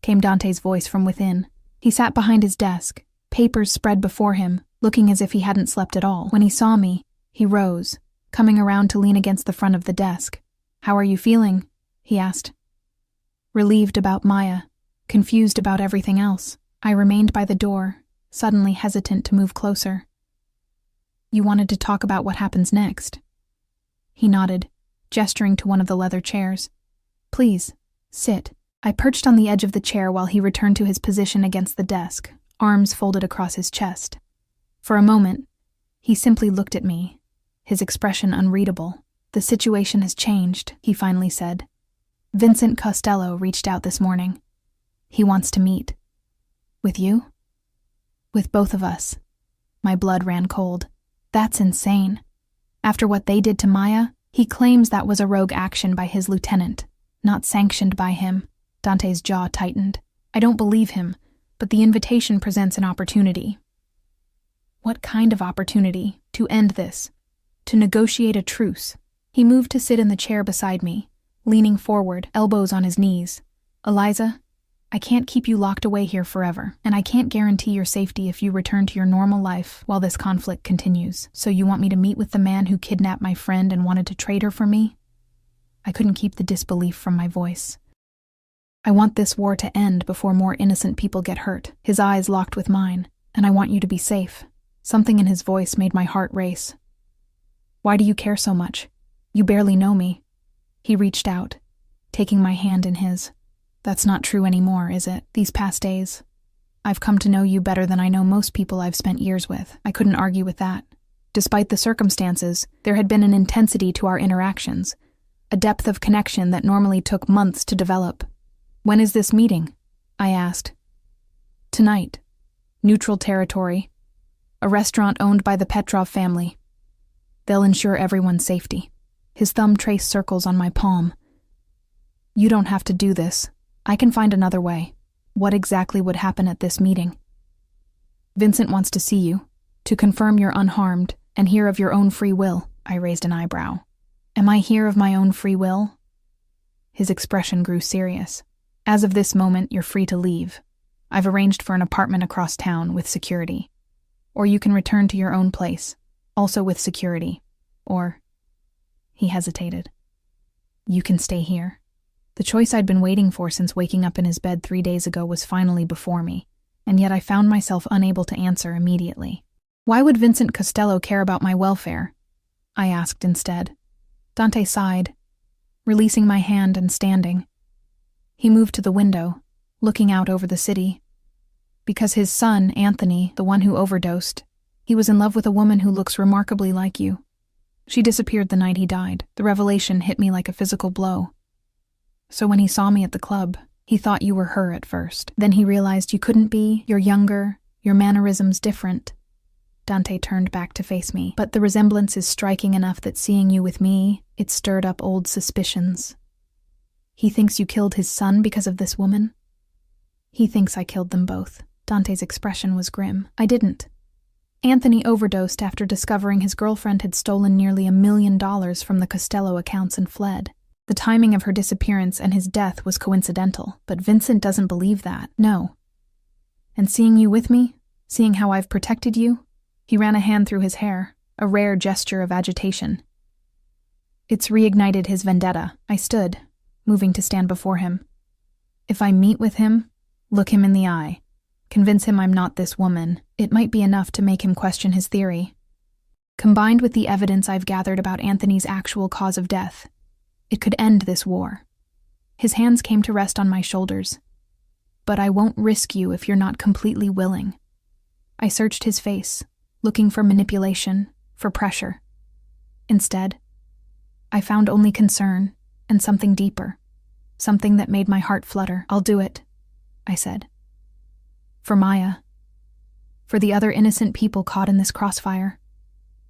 came Dante's voice from within. He sat behind his desk, papers spread before him, looking as if he hadn't slept at all. When he saw me, he rose, coming around to lean against the front of the desk. "How are you feeling?" he asked. Relieved about Maya, confused about everything else. I remained by the door, suddenly hesitant to move closer. "You wanted to talk about what happens next?" He nodded, gesturing to one of the leather chairs. "Please, sit." I perched on the edge of the chair while he returned to his position against the desk, arms folded across his chest. For a moment, he simply looked at me, his expression unreadable. "The situation has changed," he finally said. "Vincent Costello reached out this morning. He wants to meet." "With you?" "With both of us." My blood ran cold. That's insane. After what they did to Maya, he claims that was a rogue action by his lieutenant, not sanctioned by him. Dante's jaw tightened. I don't believe him, but the invitation presents an opportunity. What kind of opportunity? To end this. To negotiate a truce. He moved to sit in the chair beside me, leaning forward, elbows on his knees. "Eliza, I can't keep you locked away here forever, and I can't guarantee your safety if you return to your normal life while this conflict continues. So you want me to meet with the man who kidnapped my friend and wanted to trade her for me?" I couldn't keep the disbelief from my voice. "I want this war to end before more innocent people get hurt." His eyes locked with mine. "And I want you to be safe." Something in his voice made my heart race. "Why do you care so much? You barely know me." He reached out, taking my hand in his. "That's not true anymore, is it? These past days, I've come to know you better than I know most people I've spent years with." I couldn't argue with that. Despite the circumstances, there had been an intensity to our interactions, a depth of connection that normally took months to develop. "When is this meeting?" I asked. "Tonight. Neutral territory. A restaurant owned by the Petrov family. They'll ensure everyone's safety." His thumb traced circles on my palm. "You don't have to do this. I can find another way." "What exactly would happen at this meeting?" "Vincent wants to see you, to confirm you're unharmed and here of your own free will." I raised an eyebrow. "Am I here of my own free will?" His expression grew serious. "As of this moment, you're free to leave. I've arranged for an apartment across town with security. Or you can return to your own place, also with security. Or..." He hesitated. "You can stay here." The choice I'd been waiting for since waking up in his bed 3 days ago was finally before me, and yet I found myself unable to answer immediately. "Why would Vincent Costello care about my welfare?" I asked instead. Dante sighed, releasing my hand and standing. He moved to the window, looking out over the city. "Because his son, Anthony, the one who overdosed, he was in love with a woman who looks remarkably like you. She disappeared the night he died. The revelation hit me like a physical blow. So when he saw me at the club, he thought you were her at first. Then he realized you couldn't be. You're younger, your mannerisms different." Dante turned back to face me. "But the resemblance is striking enough that seeing you with me, it stirred up old suspicions." "He thinks you killed his son because of this woman?" "He thinks I killed them both." Dante's expression was grim. "I didn't. Anthony overdosed after discovering his girlfriend had stolen nearly $1 million from the Costello accounts and fled. The timing of her disappearance and his death was coincidental, but Vincent doesn't believe that. No. And seeing you with me, seeing how I've protected you," he ran a hand through his hair, a rare gesture of agitation. "It's reignited his vendetta." I stood, moving to stand before him. "If I meet with him, look him in the eye, convince him I'm not this woman, it might be enough to make him question his theory. Combined with the evidence I've gathered about Anthony's actual cause of death, it could end this war." His hands came to rest on my shoulders. "But I won't risk you if you're not completely willing." I searched his face, looking for manipulation, for pressure. Instead, I found only concern and something deeper, something that made my heart flutter. "I'll do it," I said. "For Maya. For the other innocent people caught in this crossfire."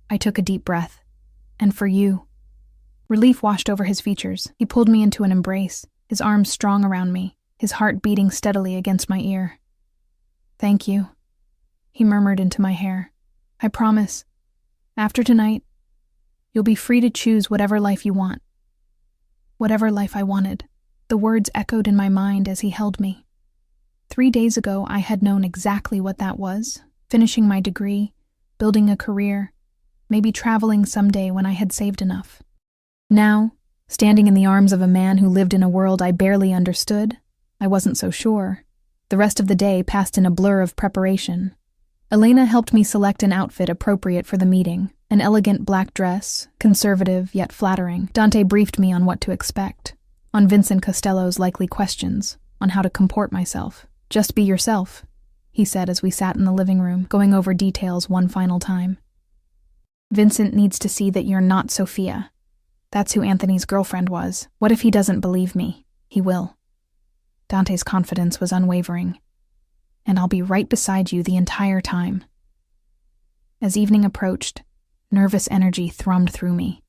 I took a deep breath. "And for you." Relief washed over his features. He pulled me into an embrace, his arms strong around me, his heart beating steadily against my ear. "Thank you," he murmured into my hair. "I promise, after tonight, you'll be free to choose whatever life you want." Whatever life I wanted. The words echoed in my mind as he held me. 3 days ago, I had known exactly what that was, finishing my degree, building a career, maybe traveling someday when I had saved enough. Now, standing in the arms of a man who lived in a world I barely understood, I wasn't so sure. The rest of the day passed in a blur of preparation. Elena helped me select an outfit appropriate for the meeting, an elegant black dress, conservative yet flattering. Dante briefed me on what to expect, on Vincent Costello's likely questions, on how to comport myself. "Just be yourself," he said as we sat in the living room, going over details one final time. "Vincent needs to see that you're not Sophia. That's who Anthony's girlfriend was. What if he doesn't believe me? He will." Dante's confidence was unwavering. "And I'll be right beside you the entire time." As evening approached, nervous energy thrummed through me.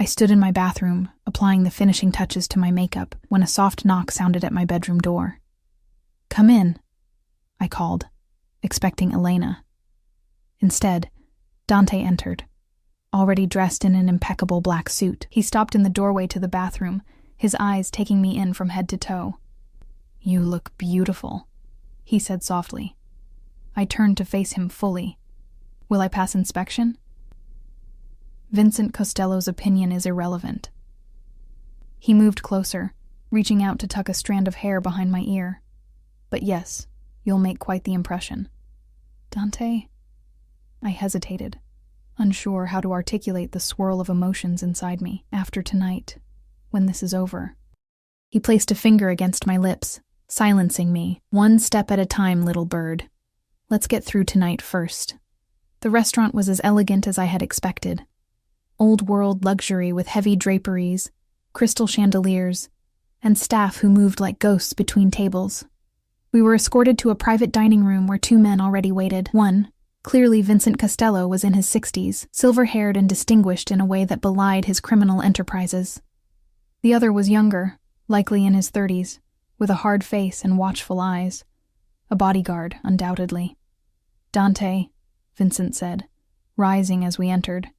I stood in my bathroom, applying the finishing touches to my makeup, when a soft knock sounded at my bedroom door. "Come in," I called, expecting Elena. Instead, Dante entered, already dressed in an impeccable black suit. He stopped in the doorway to the bathroom, his eyes taking me in from head to toe. "You look beautiful," he said softly. I turned to face him fully. "Will I pass inspection?" Vincent Costello's opinion is irrelevant. He moved closer, reaching out to tuck a strand of hair behind my ear. "But yes, you'll make quite the impression." "Dante?" I hesitated, unsure how to articulate the swirl of emotions inside me. "After tonight, when this is over." He placed a finger against my lips, silencing me. "One step at a time, little bird. Let's get through tonight first." The restaurant was as elegant as I had expected. Old-world luxury with heavy draperies, crystal chandeliers, and staff who moved like ghosts between tables. We were escorted to a private dining room where two men already waited. One, clearly Vincent Costello, was in his 60s, silver-haired and distinguished in a way that belied his criminal enterprises. The other was younger, likely in his 30s, with a hard face and watchful eyes. A bodyguard, undoubtedly. "Dante," Vincent said, rising as we entered.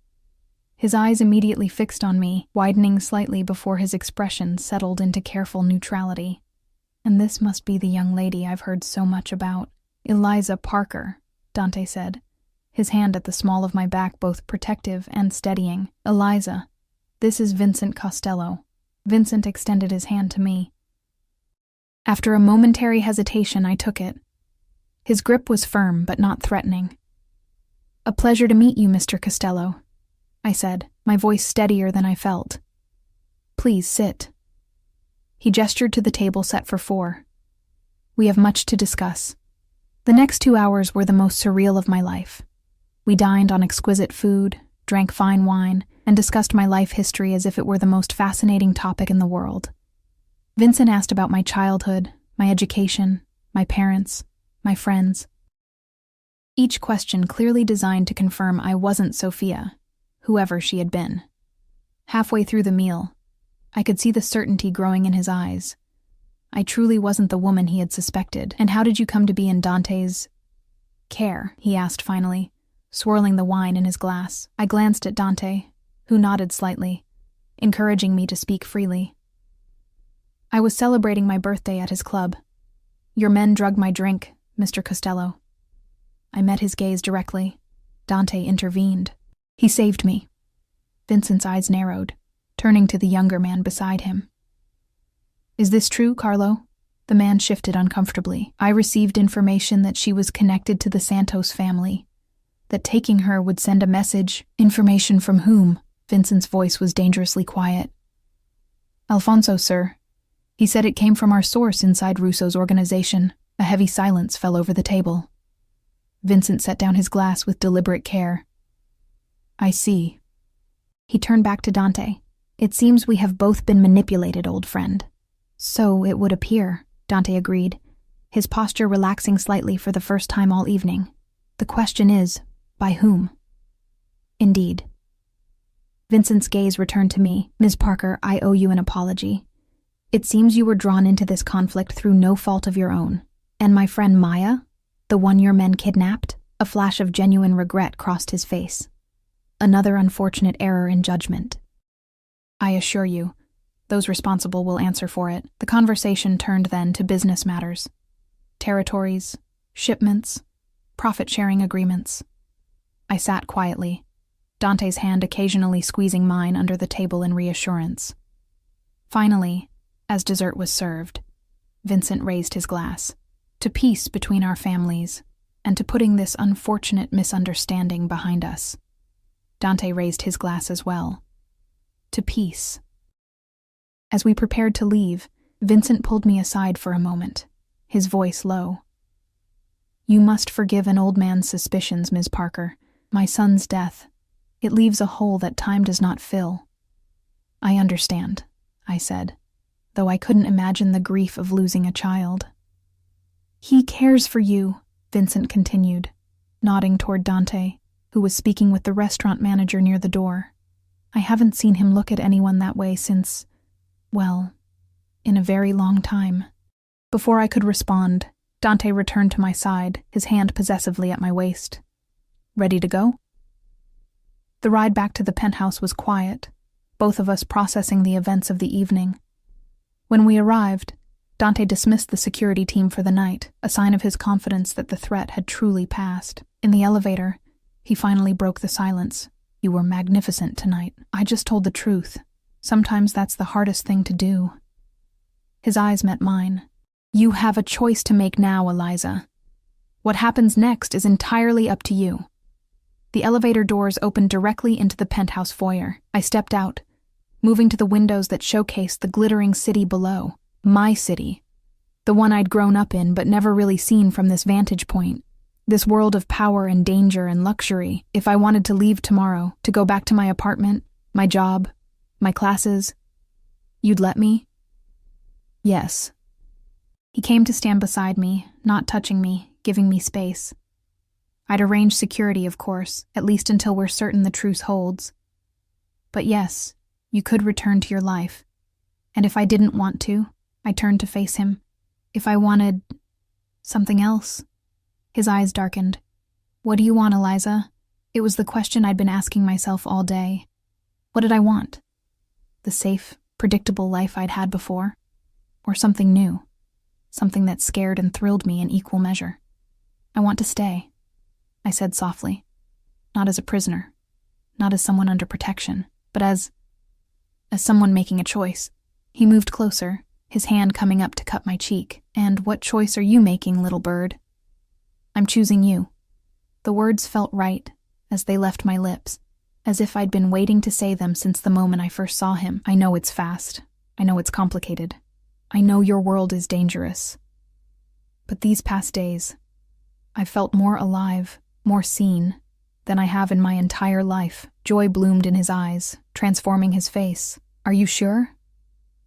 His eyes immediately fixed on me, widening slightly before his expression settled into careful neutrality. "And this must be the young lady I've heard so much about." "Eliza Parker," Dante said, his hand at the small of my back both protective and steadying. "Eliza, this is Vincent Costello." Vincent extended his hand to me. After a momentary hesitation, I took it. His grip was firm but not threatening. "A pleasure to meet you, Mr. Costello," I said, my voice steadier than I felt. "Please sit." He gestured to the table set for 4. "We have much to discuss." The next 2 hours were the most surreal of my life. We dined on exquisite food, drank fine wine, and discussed my life history as if it were the most fascinating topic in the world. Vincent asked about my childhood, my education, my parents, my friends. Each question clearly designed to confirm I wasn't Sophia, whoever she had been. Halfway through the meal, I could see the certainty growing in his eyes. I truly wasn't the woman he had suspected. "And how did you come to be in Dante's care?" he asked finally, swirling the wine in his glass. I glanced at Dante, who nodded slightly, encouraging me to speak freely. "I was celebrating my birthday at his club. Your men drugged my drink, Mr. Costello." I met his gaze directly. Dante intervened. "He saved me." Vincent's eyes narrowed, turning to the younger man beside him. "Is this true, Carlo?" The man shifted uncomfortably. "I received information that she was connected to the Santos family, that taking her would send a message." "Information from whom?" Vincent's voice was dangerously quiet. "Alfonso, sir. He said it came from our source inside Russo's organization." A heavy silence fell over the table. Vincent set down his glass with deliberate care. "I see." He turned back to Dante. "It seems we have both been manipulated, old friend." "So it would appear," Dante agreed, his posture relaxing slightly for the first time all evening. "The question is, by whom?" "Indeed." Vincent's gaze returned to me. "Ms. Parker, I owe you an apology. It seems you were drawn into this conflict through no fault of your own. And my friend Maya, the one your men kidnapped?" A flash of genuine regret crossed his face. "Another unfortunate error in judgment. I assure you, those responsible will answer for it." The conversation turned then to business matters. Territories, shipments, profit-sharing agreements. I sat quietly, Dante's hand occasionally squeezing mine under the table in reassurance. Finally, as dessert was served, Vincent raised his glass. "To peace between our families, and to putting this unfortunate misunderstanding behind us." Dante raised his glass as well. "To peace." As we prepared to leave, Vincent pulled me aside for a moment, his voice low. "You must forgive an old man's suspicions, Ms. Parker. My son's death, it leaves a hole that time does not fill." "I understand," I said, though I couldn't imagine the grief of losing a child. "He cares for you," Vincent continued, nodding toward Dante, who was speaking with the restaurant manager near the door. "I haven't seen him look at anyone that way since, well, in a very long time." Before I could respond, Dante returned to my side, his hand possessively at my waist. "Ready to go?" The ride back to the penthouse was quiet, both of us processing the events of the evening. When we arrived, Dante dismissed the security team for the night, a sign of his confidence that the threat had truly passed. In the elevator, he finally broke the silence. "You were magnificent tonight." I just told the truth. Sometimes that's the hardest thing to do. His eyes met mine. "You have a choice to make now, Eliza. What happens next is entirely up to you." The elevator doors opened directly into the penthouse foyer. I stepped out, moving to the windows that showcased the glittering city below. My city. The one I'd grown up in but never really seen from this vantage point. This world of power and danger and luxury. If I wanted to leave tomorrow, to go back to my apartment, my job, my classes, you'd let me? Yes. He came to stand beside me, not touching me, giving me space. I'd arrange security, of course, at least until we're certain the truce holds. But yes, you could return to your life. And if I didn't want to, I turned to face him. If I wanted something else. His eyes darkened. "What do you want, Eliza?" It was the question I'd been asking myself all day. What did I want? The safe, predictable life I'd had before? Or something new? Something that scared and thrilled me in equal measure? "I want to stay," I said softly. Not as a prisoner, not as someone under protection, but as someone making a choice. He moved closer, his hand coming up to cut my cheek. "And what choice are you making, little bird?" "I'm choosing you." The words felt right as they left my lips, as if I'd been waiting to say them since the moment I first saw him. "I know it's fast. I know it's complicated. I know your world is dangerous. But these past days, I've felt more alive, more seen, than I have in my entire life." Joy bloomed in his eyes, transforming his face. "Are you sure?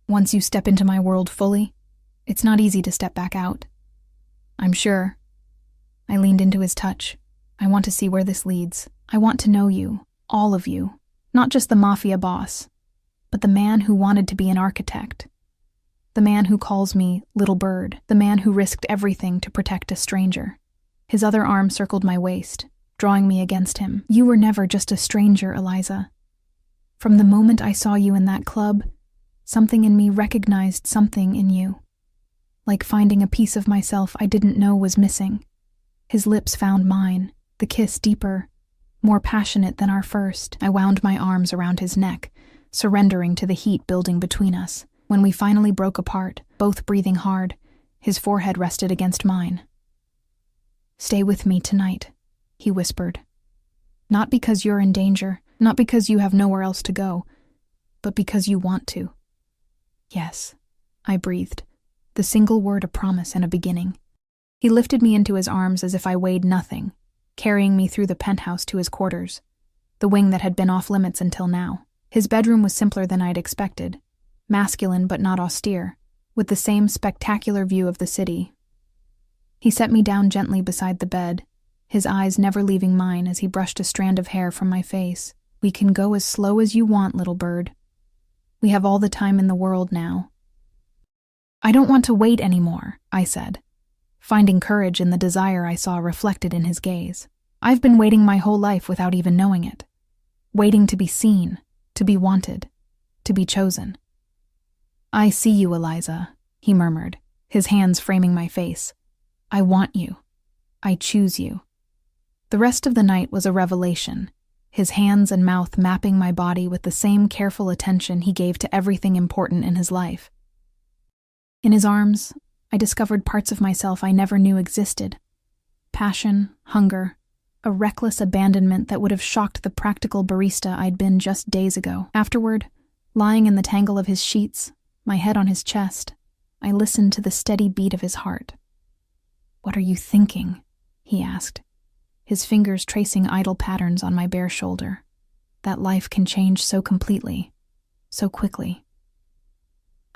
Once you step into my world fully, it's not easy to step back out." "I'm sure." I leaned into his touch. "I want to see where this leads. I want to know you, all of you, not just the Mafia boss, but the man who wanted to be an architect. The man who calls me little bird, the man who risked everything to protect a stranger." His other arm circled my waist, drawing me against him. "You were never just a stranger, Eliza. From the moment I saw you in that club, something in me recognized something in you. Like finding a piece of myself I didn't know was missing." His lips found mine, the kiss deeper, more passionate than our first. I wound my arms around his neck, surrendering to the heat building between us. When we finally broke apart, both breathing hard, his forehead rested against mine. "Stay with me tonight," he whispered. "Not because you're in danger, not because you have nowhere else to go, but because you want to." "Yes," I breathed, the single word a promise and a beginning. He lifted me into his arms as if I weighed nothing, carrying me through the penthouse to his quarters, the wing that had been off limits until now. His bedroom was simpler than I'd expected, masculine but not austere, with the same spectacular view of the city. He set me down gently beside the bed, his eyes never leaving mine as he brushed a strand of hair from my face. "We can go as slow as you want, little bird. We have all the time in the world now." "I don't want to wait anymore," I said, finding courage in the desire I saw reflected in his gaze. "I've been waiting my whole life without even knowing it. Waiting to be seen, to be wanted, to be chosen." "I see you, Eliza," he murmured, his hands framing my face. "I want you. I choose you." The rest of the night was a revelation, his hands and mouth mapping my body with the same careful attention he gave to everything important in his life. In his arms, I discovered parts of myself I never knew existed. Passion, hunger, a reckless abandonment that would have shocked the practical barista I'd been just days ago. Afterward, lying in the tangle of his sheets, my head on his chest, I listened to the steady beat of his heart. "What are you thinking?" he asked, his fingers tracing idle patterns on my bare shoulder. That life can change so completely, so quickly.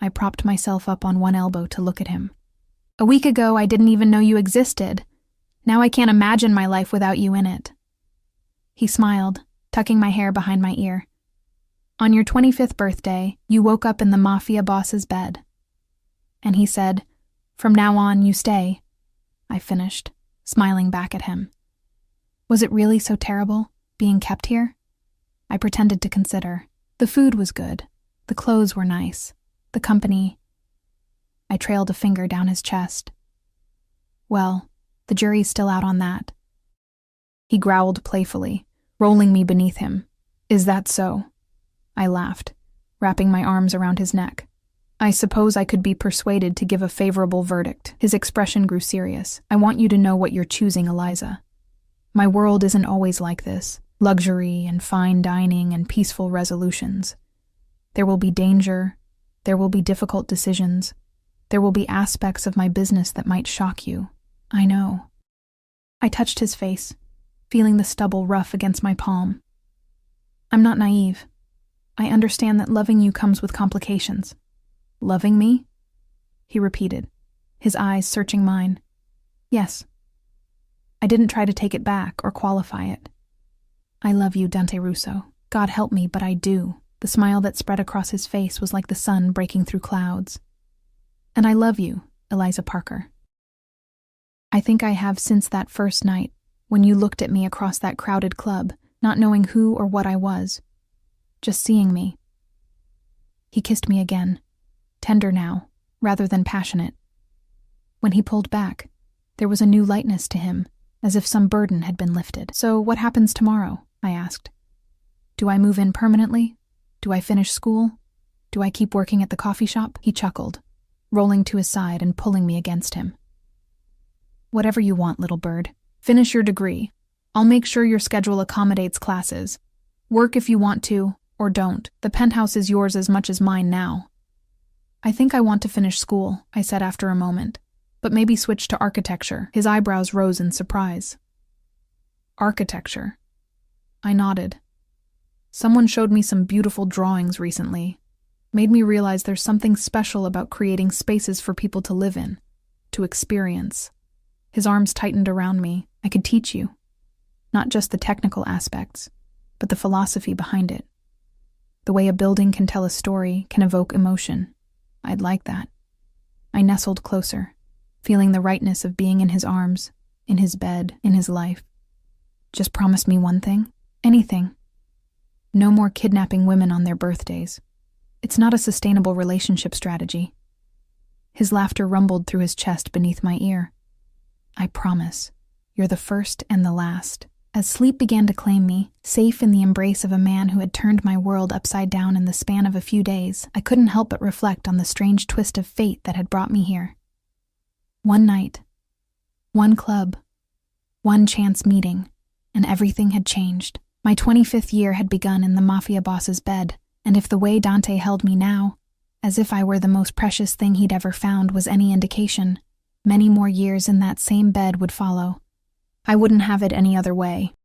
I propped myself up on one elbow to look at him. "A week ago, I didn't even know you existed. Now I can't imagine my life without you in it." He smiled, tucking my hair behind my ear. "On your 25th birthday, you woke up in the Mafia boss's bed." And he said, "From now on, you stay." I finished, smiling back at him. Was it really so terrible, being kept here? I pretended to consider. The food was good. The clothes were nice. The company, I trailed a finger down his chest. Well, the jury's still out on that. He growled playfully, rolling me beneath him. Is that so? I laughed, wrapping my arms around his neck. I suppose I could be persuaded to give a favorable verdict. His expression grew serious. I want you to know what you're choosing, Eliza. My world isn't always like this. Luxury and fine dining and peaceful resolutions. There will be danger. There will be difficult decisions. There will be aspects of my business that might shock you. I know. I touched his face, feeling the stubble rough against my palm. I'm not naive. I understand that loving you comes with complications. Loving me? He repeated, his eyes searching mine. Yes. I didn't try to take it back or qualify it. I love you, Dante Russo. God help me, but I do. The smile that spread across his face was like the sun breaking through clouds. And I love you, Eliza Parker. I think I have since that first night, when you looked at me across that crowded club, not knowing who or what I was, just seeing me. He kissed me again, tender now, rather than passionate. When he pulled back, there was a new lightness to him, as if some burden had been lifted. So what happens tomorrow? I asked. Do I move in permanently? Do I finish school? Do I keep working at the coffee shop? He chuckled, rolling to his side and pulling me against him. Whatever you want, little bird. Finish your degree. I'll make sure your schedule accommodates classes. Work if you want to, or don't. The penthouse is yours as much as mine now. I think I want to finish school, I said after a moment, but maybe switch to architecture. His eyebrows rose in surprise. Architecture. I nodded. Someone showed me some beautiful drawings recently. Made me realize there's something special about creating spaces for people to live in, to experience. His arms tightened around me. I could teach you. Not just the technical aspects, but the philosophy behind it. The way a building can tell a story, can evoke emotion. I'd like that. I nestled closer, feeling the rightness of being in his arms, in his bed, in his life. Just promise me one thing. Anything. No more kidnapping women on their birthdays. It's not a sustainable relationship strategy. His laughter rumbled through his chest beneath my ear. I promise. You're the first and the last. As sleep began to claim me, safe in the embrace of a man who had turned my world upside down in the span of a few days, I couldn't help but reflect on the strange twist of fate that had brought me here. One night, one club, one chance meeting, and everything had changed. My 25th year had begun in the Mafia boss's bed, and if the way Dante held me now, as if I were the most precious thing he'd ever found, was any indication, many more years in that same bed would follow. I wouldn't have it any other way.